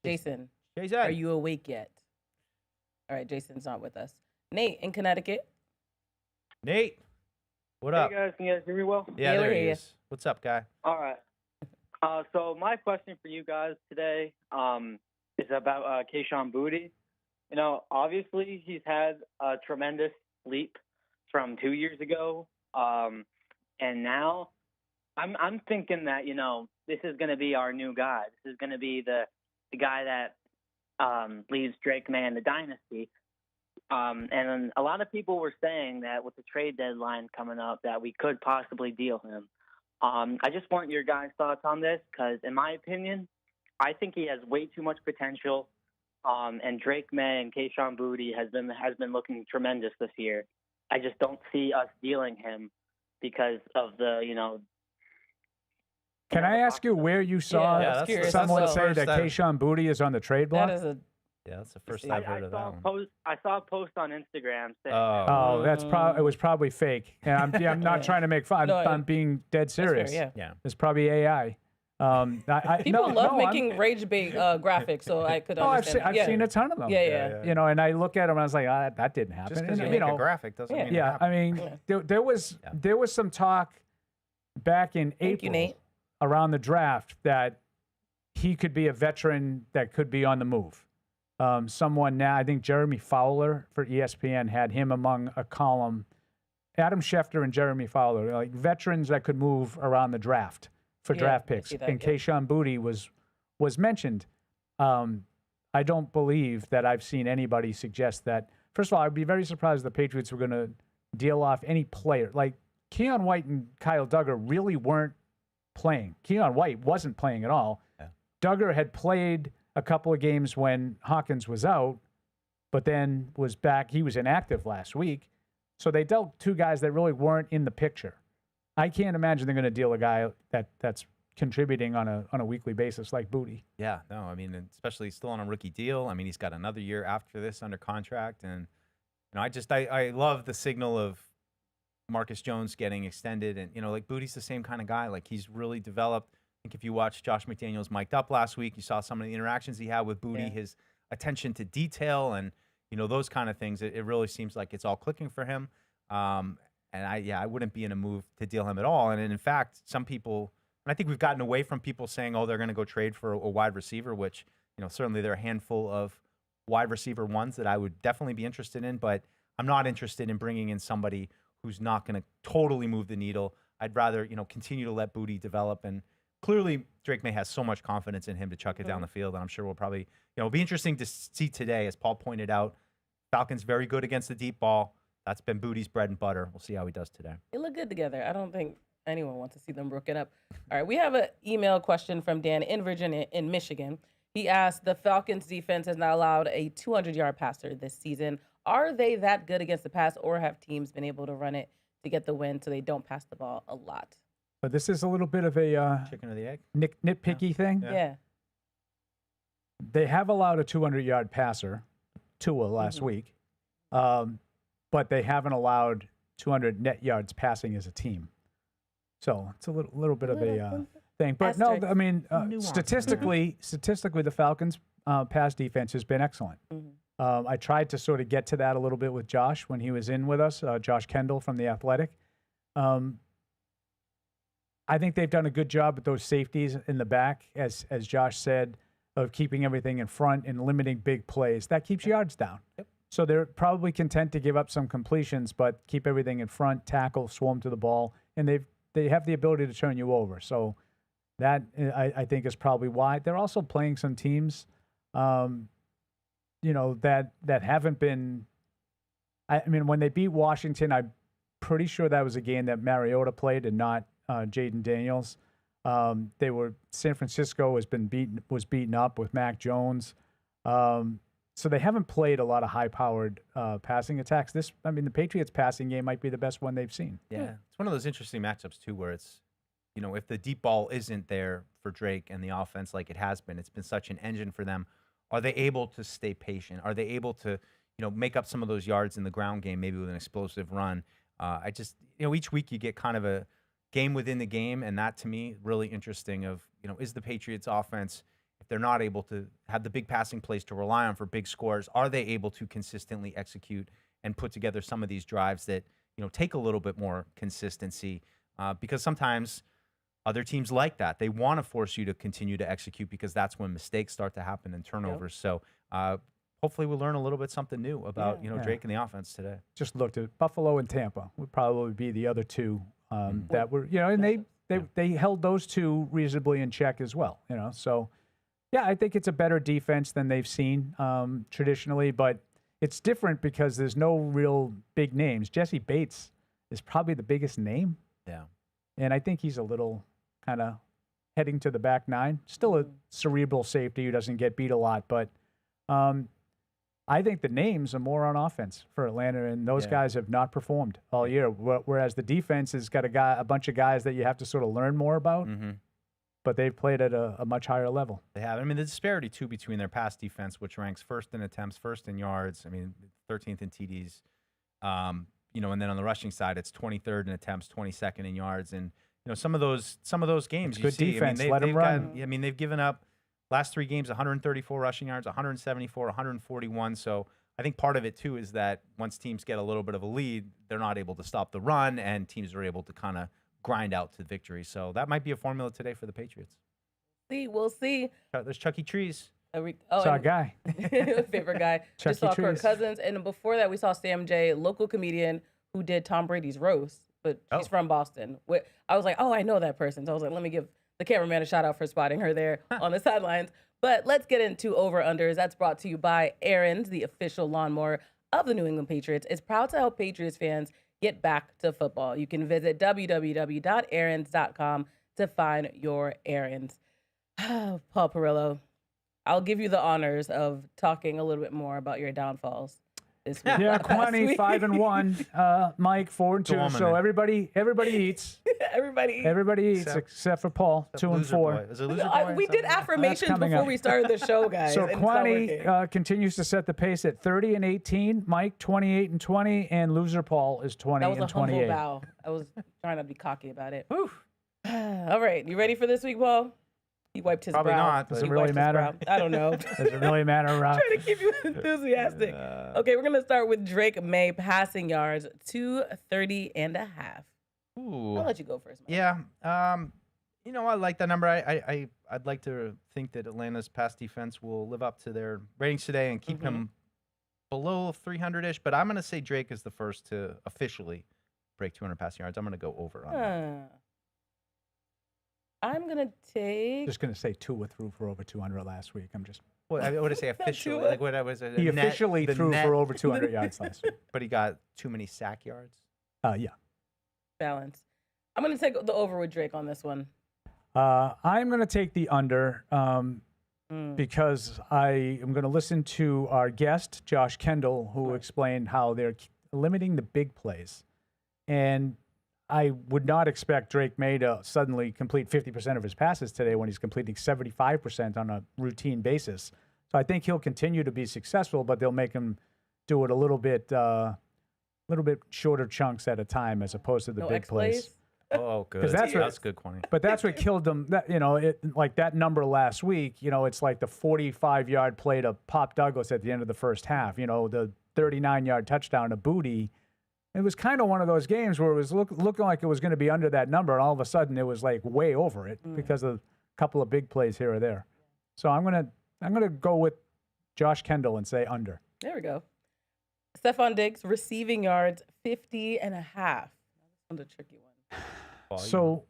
Jason, are you awake yet? All right, Jason's not with us. Nate in Connecticut. Nate, what up? Hey guys, can you guys hear me well? Yeah, there he is. What's up, guy? All right. So my question for you guys today is about Kayshon Boutte. Obviously he's had a tremendous leap from 2 years ago, and now I'm thinking that this is going to be our new guy. This is going to be the guy that leads Drake May in the dynasty. And a lot of people were saying that with the trade deadline coming up that we could possibly deal him. I just want your guys' thoughts on this because, in my opinion, I think he has way too much potential. And Drake May and Kayshon Boutte has been looking tremendous this year. I just don't see us dealing him because of the Can I ask you where you saw someone say that Kayshon Boutte is on the trade block? That is that's the first I've heard of that one. I saw a post on Instagram saying. That's it was probably fake. And I'm not trying to make fun. I'm being dead serious. Fair, yeah. It's probably AI. People love making rage bait graphics, so I could understand. I've seen a ton of them. Yeah. And I look at them and I was like, that didn't happen. Just because you make a graphic doesn't mean it happened. I mean, there was some talk back in April around the draft that he could be a veteran that could be on the move. Someone now, I think Jeremy Fowler for ESPN had him among a column. Adam Schefter and Jeremy Fowler, like veterans that could move around the draft for draft picks. And Kayshon Boutte was mentioned. I don't believe that I've seen anybody suggest that. First of all, I'd be very surprised if the Patriots were going to deal off any player. Like Keon White and Kyle Duggar really weren't playing. Keon White wasn't playing at all. Yeah. Duggar had played a couple of games when Hawkins was out, but then was back. He was inactive last week. So they dealt 2 guys that really weren't in the picture. I can't imagine they're going to deal a guy that's contributing on a weekly basis like Boutte. Yeah, no, I mean, especially still on a rookie deal. I mean, he's got another year after this under contract. And, I love the signal of Marcus Jones getting extended. And, like Boutte's the same kind of guy. Like he's really developed. I think if you watched Josh McDaniels mic'd up last week, you saw some of the interactions he had with Boutte, his attention to detail and, those kind of things. It really seems like it's all clicking for him. And I wouldn't be in a move to deal him at all. And in fact, some people, and I think we've gotten away from people saying, they're going to go trade for a wide receiver, which, certainly there are a handful of wide receiver ones that I would definitely be interested in, but I'm not interested in bringing in somebody who's not going to totally move the needle. I'd rather, continue to let Boutte develop. And clearly Drake May has so much confidence in him to chuck it down the field. And I'm sure we'll probably, it'll be interesting to see today, as Paul pointed out, Falcons very good against the deep ball. that's been Boutte's bread and butter. We'll see how he does today. They look good together. I don't think anyone wants to see them broken up. All right, we have an email question from Dan in Virginia, in Michigan. He asked, the Falcons defense has not allowed a 200-yard passer this season. Are they that good against the pass, or have teams been able to run it to get the win so they don't pass the ball a lot? But this is a little bit of a chicken or the egg nitpicky thing. Yeah. They have allowed a 200-yard passer, Tua, last week, but they haven't allowed 200 net yards passing as a team. So it's a little bit of a thing. But no, I mean, statistically, the Falcons' pass defense has been excellent. I tried to sort of get to that a little bit with Josh when he was in with us, Josh Kendall from The Athletic. I think they've done a good job with those safeties in the back, as Josh said, of keeping everything in front and limiting big plays. That keeps yards down. Yep. So they're probably content to give up some completions, but keep everything in front, tackle, swarm to the ball, and they have the ability to turn you over. So that, I think, is probably why. They're also playing some teams, that haven't been. I mean, when they beat Washington, I'm pretty sure that was a game that Mariota played and not Jaden Daniels. San Francisco was beaten up with Mac Jones. So they haven't played a lot of high-powered passing attacks. The Patriots passing game might be the best one they've seen. Yeah. It's one of those interesting matchups, too, where it's, if the deep ball isn't there for Drake and the offense like it has been, it's been such an engine for them. Are they able to stay patient? Are they able to, make up some of those yards in the ground game, maybe with an explosive run? Each week you get kind of a game within the game, and that, to me, really interesting of, is the Patriots offense, if they're not able to have the big passing plays to rely on for big scores, are they able to consistently execute and put together some of these drives that, take a little bit more consistency? Because sometimes other teams like that. They want to force you to continue to execute because that's when mistakes start to happen and turnovers. Yep. So hopefully we'll learn a little bit something new about, Drake and the offense today. Just looked at Buffalo and Tampa would probably be the other two that were, and they held those two reasonably in check as well, So, yeah, I think it's a better defense than they've seen traditionally, but it's different because there's no real big names. Jesse Bates is probably the biggest name. Yeah. And I think he's a little kind of heading to the back nine. Still a cerebral safety who doesn't get beat a lot, but I think the names are more on offense for Atlanta, and those guys have not performed all year. Whereas the defense has got a bunch of guys that you have to sort of learn more about, but they've played at a much higher level. They have. I mean, the disparity, too, between their pass defense, which ranks first in attempts, first in yards, 13th in TDs, and then on the rushing side, it's 23rd in attempts, 22nd in yards, and some of those games, it's good defense. Let them run. They've given up last 3 games 134 rushing yards, 174, 141. So I think part of it too is that once teams get a little bit of a lead, they're not able to stop the run, and teams are able to kind of grind out to victory. So that might be a formula today for the Patriots. We'll see. There's Chuck E. Cheese. Saw a guy. Favorite guy. Just saw Kirk Cousins. And before that, we saw Sam J., local comedian who did Tom Brady's roast, but she's from Boston. I was like, I know that person. So I was like, let me give the cameraman a shout out for spotting her there on the sidelines. But let's get into over-unders. That's brought to you by Aaron's, the official lawnmower of the New England Patriots. It's proud to help Patriots fans get back to football. You can visit www.aarons.com to find your errands. Paul Perillo, I'll give you the honors of talking a little bit more about your downfalls this week. Yeah, Kwani 5-1, Mike 4-2. So everybody eats. Everybody eats except for Paul, 2-4. Is it loser boy? We did affirmations before we started the show, guys. So Kwani continues to set the pace at 30-18. Mike 28-20, and loser Paul is 20-28. That was a humble bow. I was trying to be cocky about it. All right, you ready for this week, Paul? He wiped his Probably brow. not. Does it really matter? I don't know. Does it really matter, Rob? Trying to keep you enthusiastic. Okay, we're going to start with Drake May passing yards, 230.5. Ooh. I'll let you go first, Mike. Yeah. I like that number. I'd like to think that Atlanta's pass defense will live up to their ratings today and keep him below 300-ish. But I'm going to say Drake is the first to officially break 200 passing yards. I'm going to go over on that. I'm going to take. Just going to say Tua threw for over 200 last week. I'm just. What I would say officially, like what I was. He officially threw for over 200 yards last week. But he got too many sack yards. Yeah. Balance. I'm going to take the over with Drake on this one. I'm going to take the under because I am going to listen to our guest, Josh Kendall, who explained how they're limiting the big plays. And I would not expect Drake May to suddenly complete 50% of his passes today when he's completing 75% on a routine basis. So I think he'll continue to be successful, but they'll make him do it a little bit shorter chunks at a time as opposed to the big plays. Oh, good. That's good, Kwani. But that's what killed them. Like that number last week, it's like the 45-yard play to Pop Douglas at the end of the first half. The 39-yard touchdown to Boutte. It was kind of one of those games where it was looking like it was going to be under that number, and all of a sudden it was like way over it because of a couple of big plays here or there. So I'm gonna go with Josh Kendall and say under. There we go. Stephon Diggs, receiving yards, 50.5. This one's a tricky one. So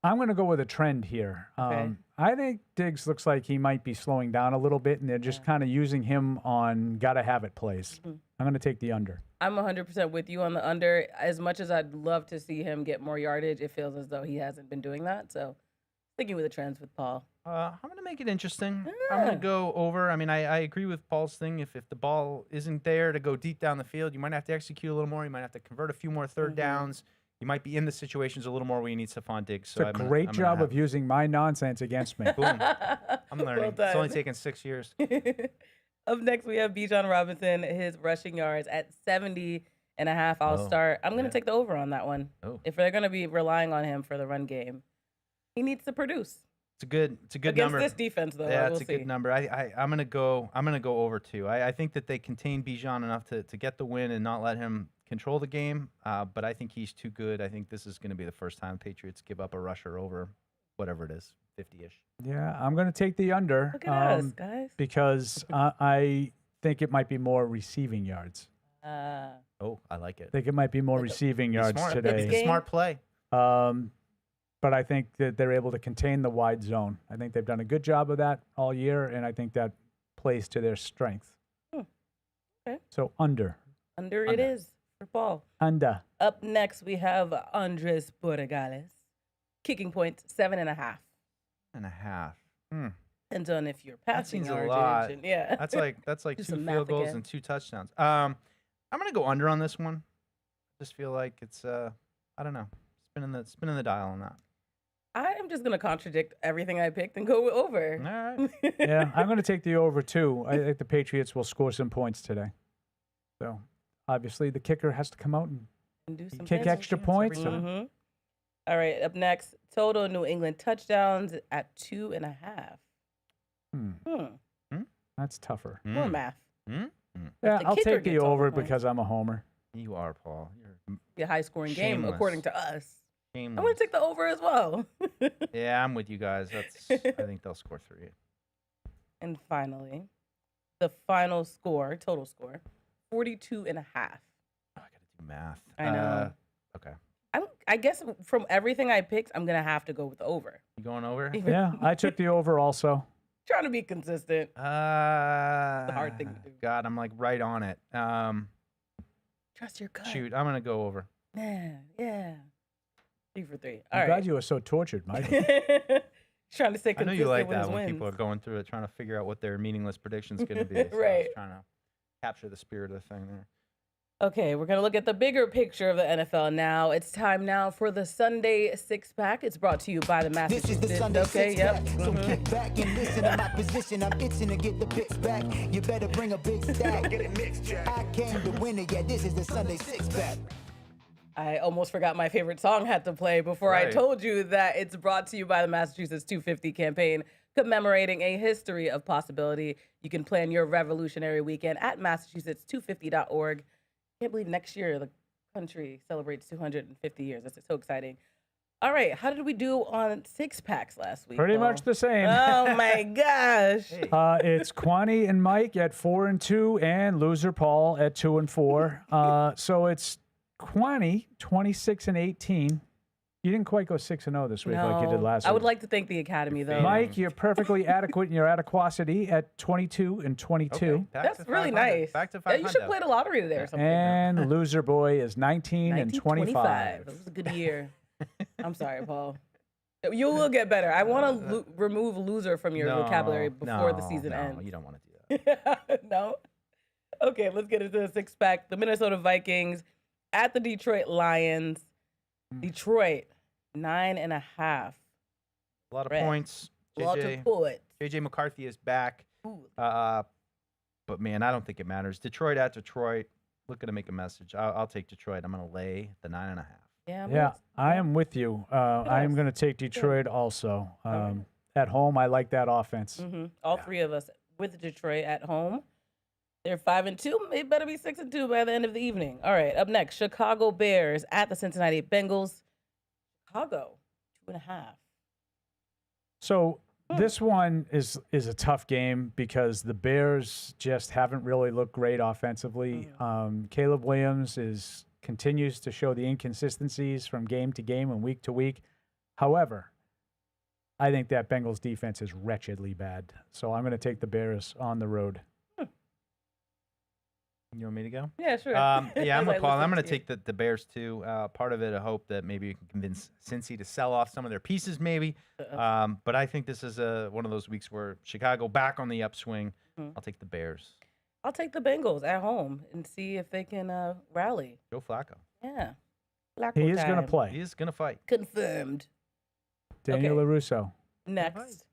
I'm going to go with a trend here. Okay. I think Diggs looks like he might be slowing down a little bit, and they're just kind of using him on gotta-have-it plays. I'm going to take the under. I'm 100% with you on the under. As much as I'd love to see him get more yardage, it feels as though he hasn't been doing that. So sticking with the trends with Paul. I'm going to make it interesting. I'm going to go over. I mean, I agree with Paul's thing. If the ball isn't there to go deep down the field, you might have to execute a little more. You might have to convert a few more third downs. You might be in the situations a little more where you need Stephon Diggs. So it's a great job of using my nonsense against me. Boom. I'm learning. Well it's only taken 6 years. Up next, we have Bijan Robinson, his rushing yards at 70.5. I'll start. I'm going to take the over on that one. If they're going to be relying on him for the run game, he needs to produce. It's a good Against number. this defense, though. Yeah, we'll it's a good number. I'm gonna go over 2. I think that they contain Bijan enough to get the win and not let him control the game. But I think he's too good. I think this is going to be the first time Patriots give up a rusher over whatever it is, 50-ish. Yeah, I'm going to take the under. Look at us, guys. Because I think it might be more receiving yards. Oh, I like it. I think it might be more receiving yards today. It's a smart play. But I think that they're able to contain the wide zone. I think they've done a good job of that all year, and I think that plays to their strength. Okay. So under. Under it is for Paul. Under. Up next, we have Andres Borregales. Kicking points, 7.5. 7.5. Depends on if you're passing that seems yardage. a lot. And, yeah. That's like Do 2 some field math goals again. and 2 touchdowns. I'm gonna go under on this one. Just feel like it's I don't know, spinning the dial on that. I am just going to contradict everything I picked and go over. All right. Yeah, I'm going to take the over, too. I think the Patriots will score some points today. So, obviously, the kicker has to come out and do some kick extra points. All right, up next, total New England touchdowns at 2.5. That's tougher. More math. Yeah, The I'll kicker take the gets all the over points. because I'm a homer. You are, Paul. You're Be a high-scoring game, Shameless. according to us. I'm shameless. going to take the over as well. Yeah, I'm with you guys. I think they'll score 3. And finally, the final score, total score, 42.5. I gotta do math. I know. Okay. I guess from everything I picked, I'm going to have to go with the over. You going over? Yeah, I took the over also. Trying to be consistent. The hard thing to do. God, I'm like right on it. Trust your gut. Shoot, I'm gonna go over. Yeah. 3 for 3. I'm All right. glad you were so tortured, Mike. Trying to stay I know consistent you like with that his when wins. people are going through it, trying to figure out what their meaningless prediction's gonna be. So I was Right. trying to capture the spirit of the thing there. Okay, we're going to look at the bigger picture of the NFL now. It's time now for the Sunday Six-Pack. It's brought to you by the Massachusetts. This is the Sunday Six-Pack. So kick back and listen to my position. I'm itching to get the picks back. You better bring a big stack. Get it mixed, Jack. I came to win it. Yeah, this is the Sunday Six-Pack. I almost forgot my favorite song had to play before I Right. told you that it's brought to you by the Massachusetts 250 campaign, commemorating a history of possibility. You can plan your revolutionary weekend at Massachusetts250.org. Can't believe next year the country celebrates 250 years. That's so exciting. All right, how did we do on Six-Packs last week? Pretty Paul? much the same. Oh my gosh. It's Kwani and Mike at 4-2, and loser Paul at 2-4. So it's Kwani 26-18, You didn't quite go 6-0 this week like you did last week. I would like to thank the Academy, though. Mike, you're perfectly adequate in your adequacy at 22-22. Okay, That's really nice. Back to Yeah, 500. you should play the lottery there or something. And loser boy is 19-25. That was a good year. I'm sorry, Paul. You will get better. I want to remove loser from your vocabulary before the season ends. No, you don't want to do that. No? Okay, let's get into the six-pack. The Minnesota Vikings at the Detroit Lions. Detroit, 9.5. A lot of points. Lot of points. JJ McCarthy is back. But, man, I don't think it matters. Detroit at Detroit. Looking to make a message. I'll take Detroit. I'm going to lay the 9.5. Yeah, I am with you. I am going to take Detroit also. At home, I like that offense. All three of us with Detroit at home. They're 5-2. They better be 6-2 by the end of the evening. All right, up next, Chicago Bears at the Cincinnati Bengals. Chicago, 2.5. So this one is a tough game because the Bears just haven't really looked great offensively. Caleb Williams continues to show the inconsistencies from game to game and week to week. However, I think that Bengals defense is wretchedly bad. So I'm going to take the Bears on the road. You want me to go? Yeah, sure. Yeah, I'm with Paul. I'm going to take the Bears, too. Part of it, I hope that maybe you can convince Cincy to sell off some of their pieces, maybe. But I think this is one of those weeks where Chicago back on the upswing. I'll take the Bears. I'll take the Bengals at home and see if they can rally. Joe Flacco. Yeah. He is going to play. He is going to fight. Confirmed. Daniel LaRusso. Next.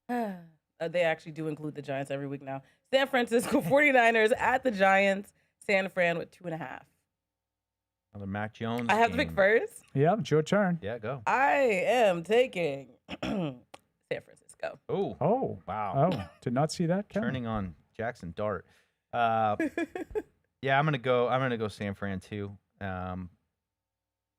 They actually do include the Giants every week now. San Francisco 49ers at the Giants. San Fran with 2.5. Another Mac Jones. I have to pick first. Yeah, it's your turn. Yeah, go. I am taking San Francisco. Oh, wow. Oh, did not see that coming. Turning on Jackson Dart. Yeah, I'm gonna go San Fran too. Yeah,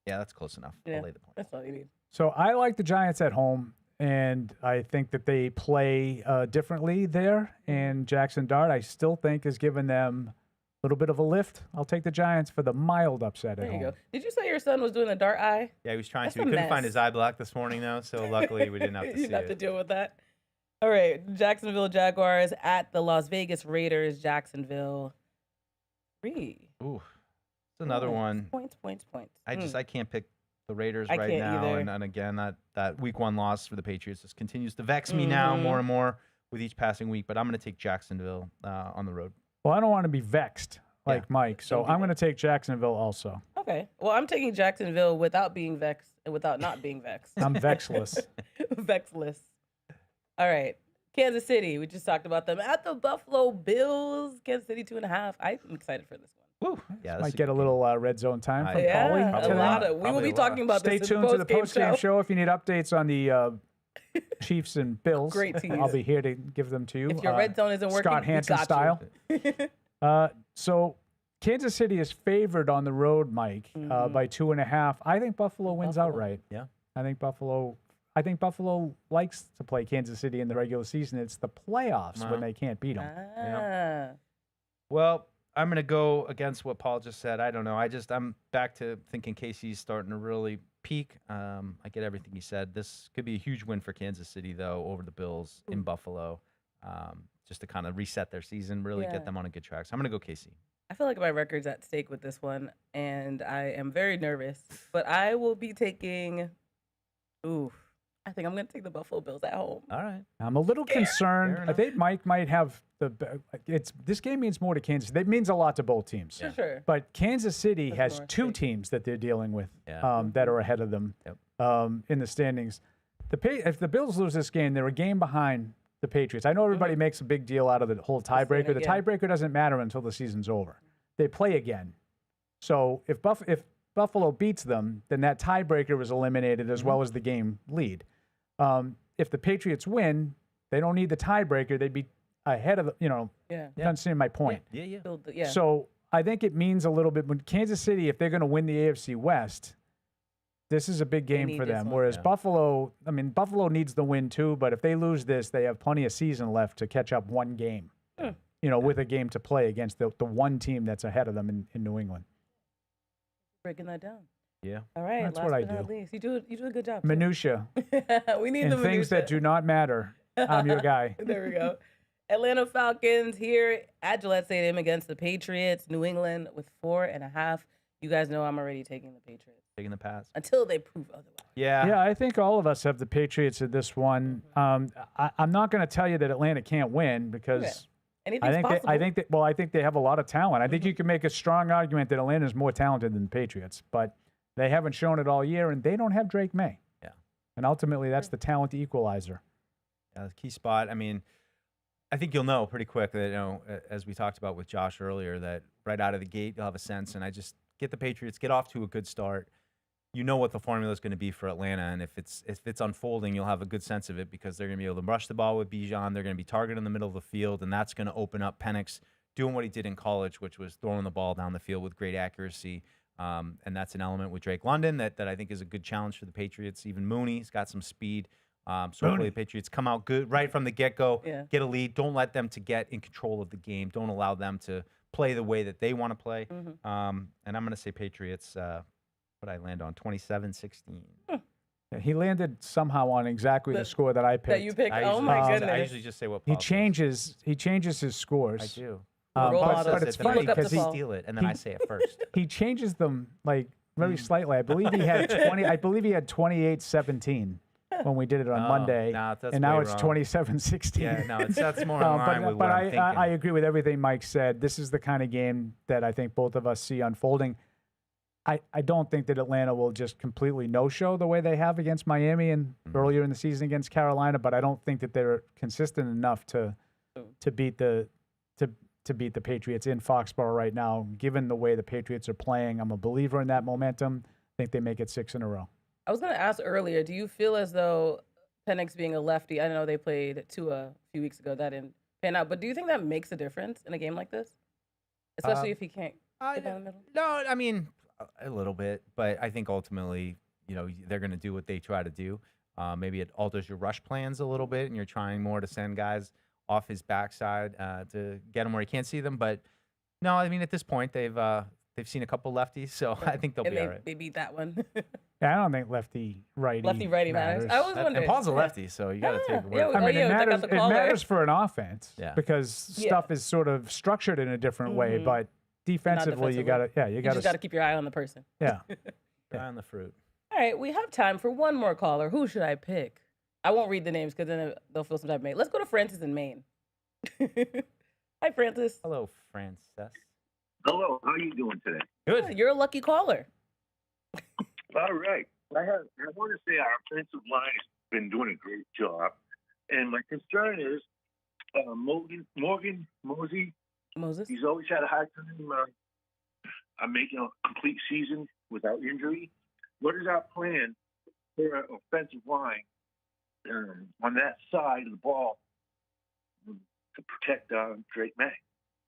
that's close enough. I'll lay the point. That's all you need. So I like the Giants at home, and I think that they play differently there. And Jackson Dart, I still think, has given them a little bit of a lift. I'll take the Giants for the mild upset at home. There you go. Did you say your son was doing the dart eye? Yeah, he was trying That's to. a He couldn't mess. find his eye block this morning though, so luckily we didn't have to You see didn't have to it. deal with that. All right, Jacksonville Jaguars at the Las Vegas Raiders. Jacksonville 3. Ooh, it's another one. Points. I can't pick the Raiders I right can't now, either. and again that week 1 loss for the Patriots just continues to vex me now more and more with each passing week. But I'm going to take Jacksonville on the road. Well, I don't want to be vexed like Mike, so I'm going to take Jacksonville also. Okay. Well, I'm taking Jacksonville without being vexed and without not being vexed. I'm vexless. Vexless. All right. Kansas City. We just talked about them at the Buffalo Bills. Kansas City 2.5. I'm excited for this one. Woo. Yeah, Might get a little red zone time from Yeah, Paulie a today. lot of. We will be talking about Stay this in tuned to the post-game post-game show if you need updates on the Chiefs and Bills. Great tease. I'll be here to give them to you. If your red zone isn't working, Scott we Hansen got style. you. So Kansas City is favored on the road, Mike, by 2.5. I think Buffalo wins outright. Yeah. I think Buffalo likes to play Kansas City in the regular season. It's the playoffs when they can't beat them. Well, I'm going to go against what Paul just said. I don't know. I'm back to thinking KC's starting to really peak. I get everything he said. This could be a huge win for Kansas City, though, over the Bills in Buffalo, just to kind of reset their season, really get them on a good track. So I'm going to go KC. I feel like my record's at stake with this one, and I am very nervous. But I will be taking. I think I'm going to take the Buffalo Bills at home. All right. I'm a little concerned. I think Mike might have this game means more to Kansas. It means a lot to both teams. For sure. But Kansas City has two teams that they're dealing with that are ahead of them in the standings. If the Bills lose this game, they're a game behind the Patriots. I know everybody makes a big deal out of the whole tiebreaker. The tiebreaker doesn't matter until the season's over. They play again. So if Buffalo beats them, then that tiebreaker is eliminated as well as the game lead. If the Patriots win, they don't need the tiebreaker. They'd be ahead of you understand my point. Yeah. So I think it means a little bit when Kansas City, if they're going to win the AFC West, this is a big game for them. Whereas Buffalo needs the win too, but if they lose this, they have plenty of season left to catch up one game. With a game to play against the one team that's ahead of them in New England. Breaking that down. Yeah. All right. That's last what I but not do. least, you do a good job. too. Minutia. We need And the things that minutia. do not matter. I'm your guy. There we go. Atlanta Falcons here at Gillette Stadium against the Patriots. New England with 4.5. You guys know I'm already taking the Patriots Taking the pass. until they prove otherwise. Yeah. Yeah, I think all of us have the Patriots in this one. I'm not going to tell you that Atlanta can't win because Okay. Anything's I think possible. I think they have a lot of talent. I think you can make a strong argument that Atlanta is more talented than the Patriots, but they haven't shown it all year, and they don't have Drake May. Yeah. And ultimately, that's the talent equalizer. Yeah, the key spot. I mean, I think you'll know pretty quick that, as we talked about with Josh earlier, that right out of the gate, you'll have a sense. And I just get the Patriots, get off to a good start. You know what the formula is going to be for Atlanta. And if it's unfolding, you'll have a good sense of it because they're going to be able to rush the ball with Bijan. They're going to be targeted in the middle of the field. And that's going to open up Penix doing what he did in college, which was throwing the ball down the field with great accuracy. And that's an element with Drake London that I think is a good challenge for the Patriots. Even Mooney's got some speed. So hopefully the Patriots come out good right from the get-go, get a lead. Don't let them to get in control of the game. Don't allow them to play the way that they want to play. And I'm going to say Patriots, what I land on, 27-16. Yeah, he landed somehow on exactly the score that I picked. That you picked. Oh my goodness. I usually just say what He Paul changes his scores. I do. But it's funny because he steal it, and then I say it first. He changes them like very slightly. I believe he had 20. I believe he had 28-17 when we did it on Monday, that's and now way it's wrong. 27-16. Yeah, no, that's more in line with what I'm thinking. I agree with everything Mike said. This is the kind of game that I think both of us see unfolding. I don't think that Atlanta will just completely no-show the way they have against Miami and earlier in the season against Carolina, but I don't think that they're consistent enough to beat the Patriots in Foxborough right now. Given the way the Patriots are playing, I'm a believer in that momentum. I think they make it 6 in a row. I was going to ask earlier, do you feel as though Penix being a lefty, I know they played Tua a few weeks ago, that didn't pan out, but do you think that makes a difference in a game like this? Especially if he can't get down the middle? No, I mean, a little bit, but I think ultimately, they're going to do what they try to do. Maybe it alters your rush plans a little bit, and you're trying more to send guys off his backside to get him where he can't see them. But no, I mean, at this point, they've seen a couple lefties, so I think they'll be all right. They beat that one. Yeah, I don't think lefty-righty matters. I was wondering. And Paul's a lefty, so you got to take it. I mean, it matters for an offense Yeah. because stuff is sort of structured in a different way, but defensively, you got to, you just got to keep your eye on the person. Yeah. Eye on the fruit. All right, we have time for one more caller. Who should I pick? I won't read the names because then they'll feel some type of way. Let's go to Francis in Maine. Hi, Francis. Hello, Frances. Hello, how are you doing today? Good. You're a lucky caller. All right. I want to say our offensive line has been doing a great job. And my concern is Morgan Moses. He's always had a hard time making a complete season without injury. What is our plan for our offensive line on that side of the ball to protect Drake May?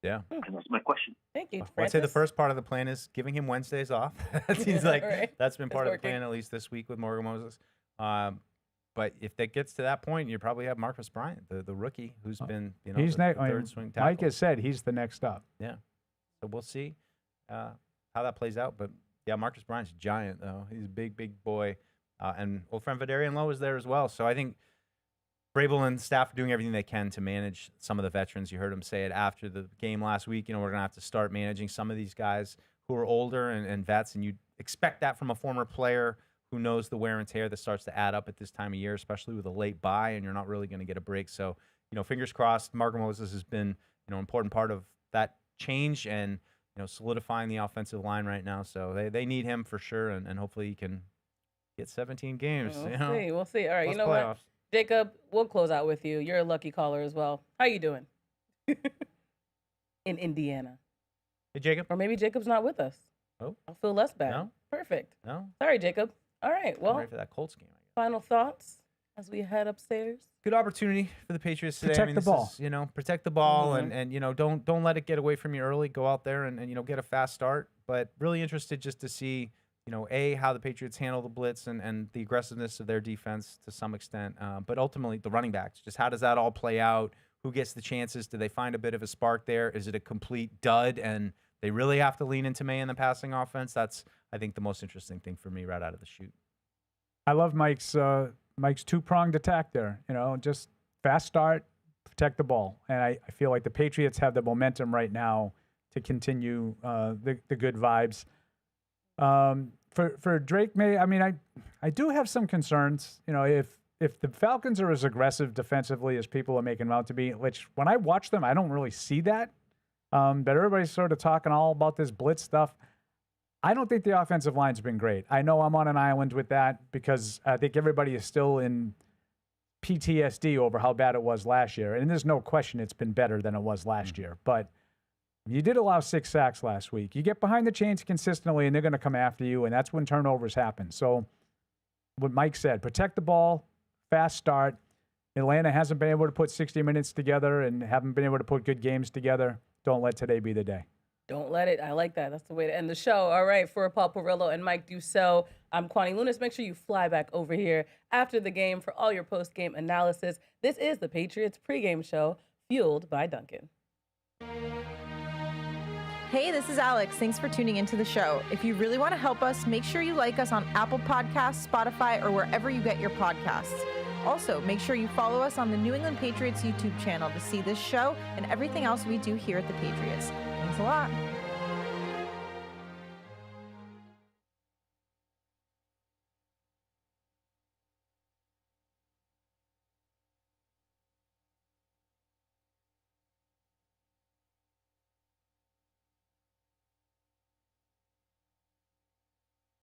Yeah. And that's my question. Thank you. Well, I'd say the first part of the plan is giving him Wednesdays off. It seems like Right. that's been part It's of the plan, working. at least this week with Morgan Moses. But if that gets to that point, you probably have Marcus Bryant, the rookie, who's been He's the next. third swing tackle. Mike has said he's the next up. Yeah. So we'll see how that plays out. But, yeah, Marcus Bryant's a giant, though. He's a big, big boy. And old friend Vidarian Lowe is there as well. So I think Vrabel and staff are doing everything they can to manage some of the veterans. You heard him say it after the game last week. We're going to have to start managing some of these guys who are older and vets. And you expect that from a former player who knows the wear and tear that starts to add up at this time of year, especially with a late bye, and you're not really going to get a break. So, fingers crossed, Morgan Moses has been, an important part of that change and, solidifying the offensive line right now. So they need him for sure, and hopefully he can get 17 games. We'll see. All right, you know playoffs. what? Jacob, we'll close out with you. You're a lucky caller as well. How you doing? In Indiana. Hey, Jacob. Or maybe Jacob's not with us. Oh. I'll feel less bad. No? Perfect. No? Sorry, Jacob. All right, I'm well, ready for that Colts game. final thoughts as we head upstairs. Good opportunity for the Patriots today. Protect the ball. Protect the ball Mhm. and don't let it get away from you early. Go out there and get a fast start. But really interested just to see, how the Patriots handle the blitz and the aggressiveness of their defense to some extent. But ultimately, the running backs, just how does that all play out? Who gets the chances? Do they find a bit of a spark there? Is it a complete dud and they really have to lean into May in the passing offense? That's, I think, the most interesting thing for me right out of the chute. I love Mike's two-pronged attack there. You know, just fast start, protect the ball. And I feel like the Patriots have the momentum right now to continue the good vibes. For Drake May, I mean, I do have some concerns. You know, if the Falcons are as aggressive defensively as people are making them out to be, which when I watch them, I don't really see that. But everybody's sort of talking all about this blitz stuff. I don't think the offensive line's been great. I know I'm on an island with that because I think everybody is still in PTSD over how bad it was last year. And there's no question it's been better than it was last year. But you did allow 6 sacks last week. You get behind the chains consistently, and they're going to come after you, and that's when turnovers happen. So what Mike said, protect the ball, fast start. Atlanta hasn't been able to put 60 minutes together and haven't been able to put good games together. Don't let today be the day. Don't let it. I like that. That's the way to end the show. All right, for Paul Perillo and Mike Dussault, I'm Kwani Lunis. Make sure you fly back over here after the game for all your post-game analysis. This is the Patriots Pregame Show, fueled by Dunkin'. Hey, this is Alex. Thanks for tuning into the show. If you really want to help us, make sure you like us on Apple Podcasts, Spotify, or wherever you get your podcasts. Also, make sure you follow us on the New England Patriots YouTube channel to see this show and everything else we do here at the Patriots. Thanks a lot.